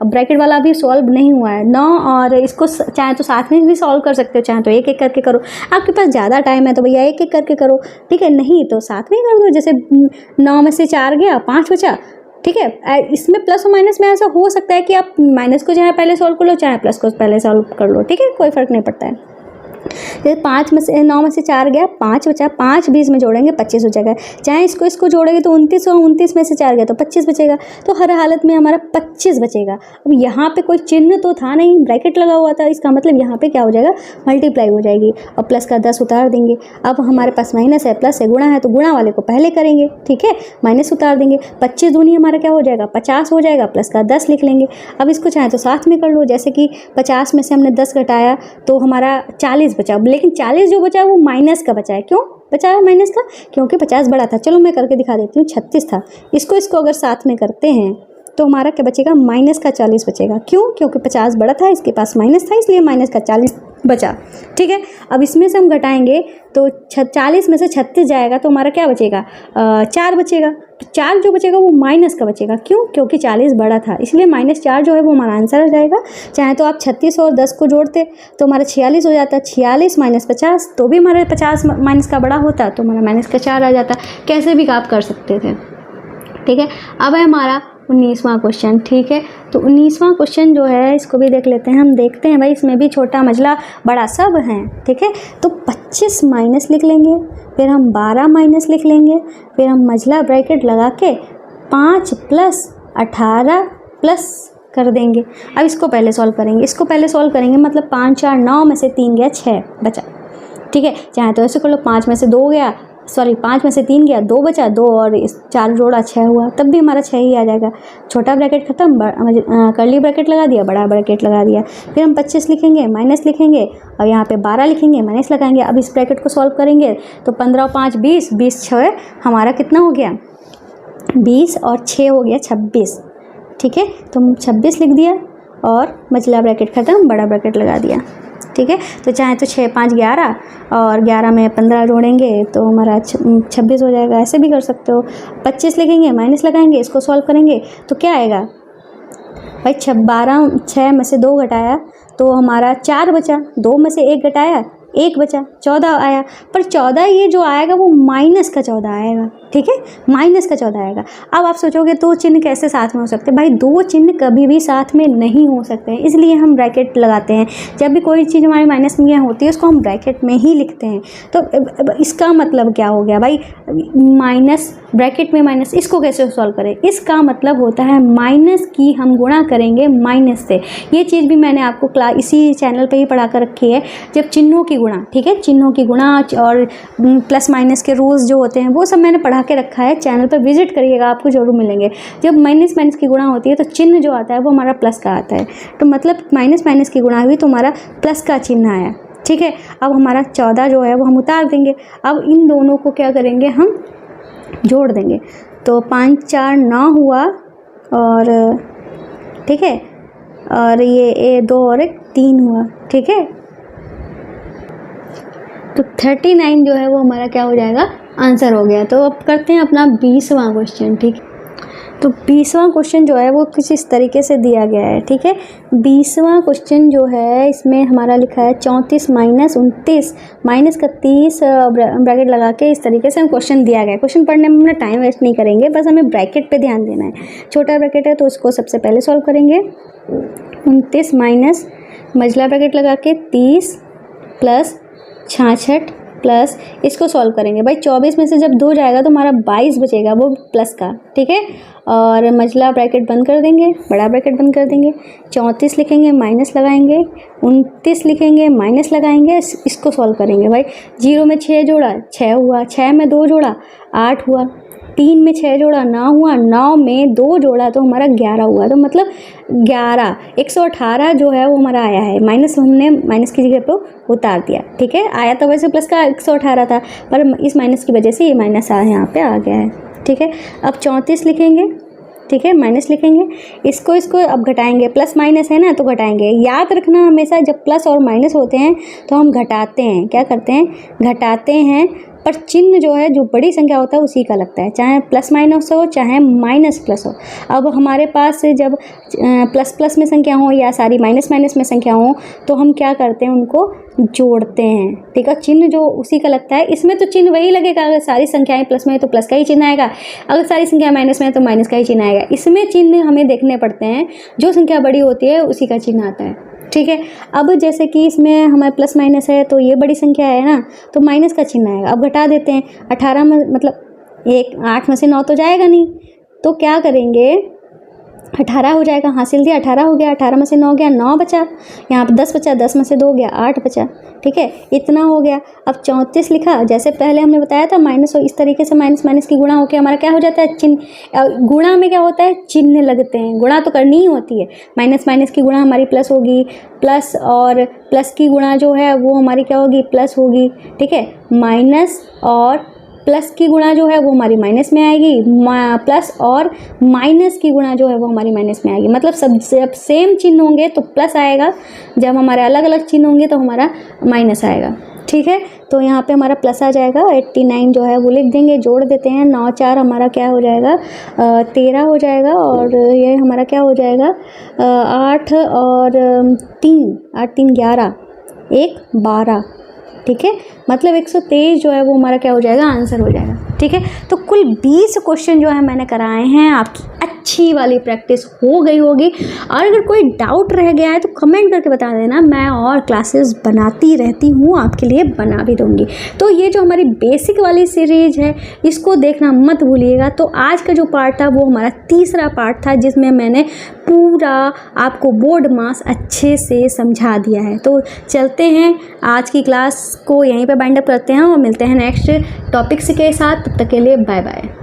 अब ब्रैकेट वाला अभी सॉल्व नहीं हुआ है 9, और इसको चाहे तो साथ में भी सॉल्व कर सकते हो, चाहे तो एक एक करके करो, आपके पास ज़्यादा टाइम है तो भैया एक एक करके करो, ठीक है, नहीं तो साथ में ही कर दो। जैसे 9 में से 4 गया, 5 बचा, ठीक है। इसमें प्लस और माइनस में ऐसा हो सकता है कि आप माइनस को चाहे पहले सॉल्व कर लो, चाहे प्लस को पहले सॉल्व कर लो, ठीक है, कोई फ़र्क नहीं पड़ता है। जैसे 9 में से 4 गया, 5 बचा, 5 20 में जोड़ेंगे 25 हो जाएगा, चाहे इसको जोड़ेंगे तो 29, और 29 में से 4 गया तो 25 बचेगा, तो हर हालत में हमारा 25 बचेगा। अब यहाँ पे कोई चिन्ह तो था नहीं, ब्रैकेट लगा हुआ था, इसका मतलब यहाँ पे क्या हो जाएगा, मल्टीप्लाई हो जाएगी, और प्लस का 10 उतार देंगे। अब हमारे पास माइनस है, प्लस है, गुणा है, तो गुणा वाले को पहले करेंगे, ठीक है, माइनस उतार देंगे, 25 दूनी हमारा क्या हो जाएगा, 50 हो जाएगा, प्लस का 10 लिख लेंगे। अब इसको चाहे तो साथ में कर लो, जैसे कि 50 में से हमने 10 घटाया तो हमारा 40 बचा, लेकिन 40 जो बचा वो माइनस का बचा है। क्यों बचा है माइनस का, क्योंकि 50 बड़ा था। चलो मैं करके दिखा देती हूँ, 36 था, इसको अगर साथ में करते हैं तो हमारा क्या बचेगा, माइनस का 40 बचेगा। क्यों, क्योंकि 50 बड़ा था, इसके पास माइनस था, इसलिए माइनस का 40 बचा, ठीक है। अब इसमें से हम घटाएंगे तो 40 में से 36 जाएगा तो हमारा क्या बचेगा, 4 बचेगा, तो 4 जो बचेगा वो माइनस का बचेगा। क्यों, क्योंकि 40 बड़ा था, इसलिए -4 जो है वो हमारा आंसर हो जाएगा। चाहे तो आप 36 और 10 को जोड़ते तो हमारा 46 हो जाता, 46 - 50, तो भी हमारा 50 माइनस का बड़ा होता, तो हमारा माइनस का 4 आ जाता। कैसे भी आप कर सकते थे, ठीक है। अब है हमारा 19वां क्वेश्चन, ठीक है। तो 19वां क्वेश्चन जो है इसको भी देख लेते हैं। हम देखते हैं भाई इसमें भी छोटा मझला बड़ा सब हैं, ठीक है। तो 25 माइनस लिख लेंगे, फिर हम 12 माइनस लिख लेंगे, फिर हम मझला ब्रैकेट लगा के 5 + 18 प्लस कर देंगे। अब इसको पहले सॉल्व करेंगे, मतलब 5 4 9 में से 3 गया, 6 बचा, ठीक है। चाहे तो ऐसे कर लो, 5 में से 2 गया, 5 में से 3 गया, 2 बचा, 2 और 4 जोड़ा 6 हुआ, तब भी हमारा 6 ही आ जाएगा। छोटा ब्रैकेट खत्म, कर्ली ब्रैकेट लगा दिया, बड़ा ब्रैकेट लगा दिया, फिर हम 25 लिखेंगे, माइनस लिखेंगे, और यहाँ पे 12 लिखेंगे, माइनस लगाएंगे। अब इस ब्रैकेट को सॉल्व करेंगे तो 15 और 5 20, 20 6 हमारा कितना हो गया, 20 और 6 हो गया 26, ठीक है। तो 26 लिख दिया और मझला ब्रैकेट ख़त्म, बड़ा ब्रैकेट लगा दिया, ठीक है। तो चाहे तो 6 5 11 और 11 में 15 जोड़ेंगे तो हमारा 26 हो जाएगा। ऐसे भी कर सकते हो। 25 लिखेंगे, माइनस लगाएंगे, इसको सॉल्व करेंगे तो क्या आएगा भाई, 6 में से 2 घटाया तो हमारा 4 बचा, 2 में से 1 घटाया 1 बचा, 14 आया। पर 14 ये जो आएगा वो माइनस का 14 आएगा, ठीक है, माइनस का 14 आएगा। अब आप सोचोगे 2 चिन्ह कैसे साथ में हो सकते हैं? भाई 2 चिन्ह कभी भी साथ में नहीं हो सकते हैं, इसलिए हम ब्रैकेट लगाते हैं। जब भी कोई चीज़ हमारी माइनस में होती है उसको हम ब्रैकेट में ही लिखते हैं। तो इसका मतलब क्या हो गया भाई, माइनस ब्रैकेट में माइनस, इसको कैसे सॉल्व करें? इसका मतलब होता है माइनस की हम गुणा करेंगे माइनस से। ये चीज़ भी मैंने आपको इसी चैनल पे ही पढ़ा कर रखी है, जब चिन्हों की गुणा, ठीक है, चिन्हों की गुणा और प्लस माइनस के रूल्स जो होते हैं वो सब मैंने पढ़ा के रखा है। चैनल पर विजिट करिएगा, आपको जरूर मिलेंगे। जब माइनस माइनस की गुणा होती है तो चिन्ह जो आता है वो हमारा प्लस का आता है, तो मतलब माइनस माइनस की गुणा हुई तो हमारा प्लस का चिन्ह आया, ठीक है। अब हमारा 14 जो है वो हम उतार देंगे। अब इन दोनों को क्या करेंगे, हम जोड़ देंगे। तो 5 4 9 हुआ और ठीक है, और ये 2 और 1 3 हुआ, ठीक है। तो 39 जो है वो हमारा क्या हो जाएगा, आंसर हो गया। तो अब करते हैं अपना 20वां क्वेश्चन, ठीक है। तो 20वां क्वेश्चन जो है वो कुछ इस तरीके से दिया गया है, ठीक है। 20वां क्वेश्चन जो है इसमें हमारा लिखा है 34 माइनस 29 माइनस का 30 ब्रैकेट लगा के इस तरीके से हम क्वेश्चन दिया गया है। क्वेश्चन पढ़ने में हमने टाइम वेस्ट नहीं करेंगे, बस हमें ब्रैकेट पे ध्यान देना है। छोटा ब्रैकेट है तो उसको सबसे पहले सॉल्व करेंगे। 29 माइनस मझला ब्रैकेट लगा के 30 प्लस 66 प्लस इसको सॉल्व करेंगे। भाई 24 में से जब 2 जाएगा तो हमारा 22 बचेगा, वो प्लस का, ठीक है। और मझला ब्रैकेट बंद कर देंगे, बड़ा ब्रैकेट बंद कर देंगे। 34 लिखेंगे, माइनस लगाएंगे, 29 लिखेंगे, माइनस लगाएंगे, इसको सॉल्व करेंगे। भाई 0 में 6 जोड़ा 6 हुआ, 6 में 2 जोड़ा 8 हुआ, 3 में 6 जोड़ा 9 हुआ, 9 में 2 जोड़ा तो हमारा 11 हुआ। तो मतलब 11 118 जो है वो हमारा आया है। माइनस हमने माइनस की जगह पे उतार दिया, ठीक है। आया तो वैसे प्लस का 118 था, पर इस माइनस की वजह से ये माइनस यहाँ पे आ गया है, ठीक है। अब 34 लिखेंगे, ठीक है, माइनस लिखेंगे, इसको अब घटाएंगे। प्लस माइनस है ना तो घटाएंगे। याद रखना हमेशा जब प्लस और माइनस होते हैं तो हम घटाते हैं, क्या करते हैं, घटाते हैं। पर चिन्ह जो है, जो बड़ी संख्या होता है उसी का लगता है, चाहे प्लस माइनस हो चाहे माइनस प्लस हो। अब हमारे पास जब प्लस प्लस में संख्या हो या सारी माइनस माइनस में संख्या हो तो हम क्या करते हैं, उनको जोड़ते हैं, ठीक है। चिन्ह जो उसी का लगता है, इसमें तो चिन्ह वही लगेगा। अगर सारी संख्याएं प्लस में है तो प्लस का ही चिन्ह आएगा, अगर सारी संख्या माइनस में है तो माइनस का ही चिन्ह आएगा। इसमें चिन्ह हमें देखने पड़ते हैं, जो संख्या बड़ी होती है उसी का चिन्ह आता है, ठीक है। अब जैसे कि इसमें हमारे प्लस माइनस है तो ये बड़ी संख्या है ना, तो माइनस का चिन्ह आएगा। अब घटा देते हैं। 18 में मतलब 8 में से 9 तो जाएगा नहीं, तो क्या करेंगे, 18 हो जाएगा। हासिल दिया, 18 हो गया, 18 में से 9 गया, 9 बचा। यहाँ पर 10 बचा, 10 में से 2 गया, 8 बचा, ठीक है। इतना हो गया। अब 34 लिखा, जैसे पहले हमने बताया था माइनस, इस तरीके से माइनस माइनस की गुणा होकर हमारा क्या हो जाता है, चिन्ह। गुणा में क्या होता है, चिन्ह लगते हैं। गुणा तो करनी ही होती है। माइनस माइनस की गुणा हमारी प्लस होगी, प्लस और प्लस की गुणा जो है वो हमारी क्या होगी, प्लस होगी, ठीक है। माइनस और प्लस की गुणा जो है वो हमारी माइनस में आएगी, प्लस और माइनस की गुणा जो है वो हमारी माइनस में आएगी। मतलब सब जब सेम चिन्ह होंगे तो प्लस आएगा, जब हमारे अलग अलग चिन्ह होंगे तो हमारा माइनस आएगा, ठीक है। तो यहाँ पे हमारा प्लस आ जाएगा। 89 जो है वो लिख देंगे, जोड़ देते हैं। 9 4 हमारा क्या हो जाएगा, 13 हो जाएगा। और ये हमारा क्या हो जाएगा, 8 और 3 8 3 11 1 12, ठीक है। मतलब 123 जो है वो हमारा क्या हो जाएगा, आंसर हो जाएगा, ठीक है। तो कुल 20 क्वेश्चन जो है मैंने कराए हैं। आपकी अच्छी वाली प्रैक्टिस हो गई होगी। और अगर कोई डाउट रह गया है तो कमेंट करके बता देना, मैं और क्लासेस बनाती रहती हूँ, आपके लिए बना भी दूँगी। तो ये जो हमारी बेसिक वाली सीरीज है इसको देखना मत भूलिएगा। तो आज का जो पार्ट था वो हमारा तीसरा पार्ट था, जिसमें मैंने पूरा आपको बोर्ड मास अच्छे से समझा दिया है। तो चलते हैं, आज की क्लास को यहीं पे बाइंड अप करते हैं और मिलते हैं नेक्स्ट टॉपिक्स के साथ। तब तक के लिए बाय बाय।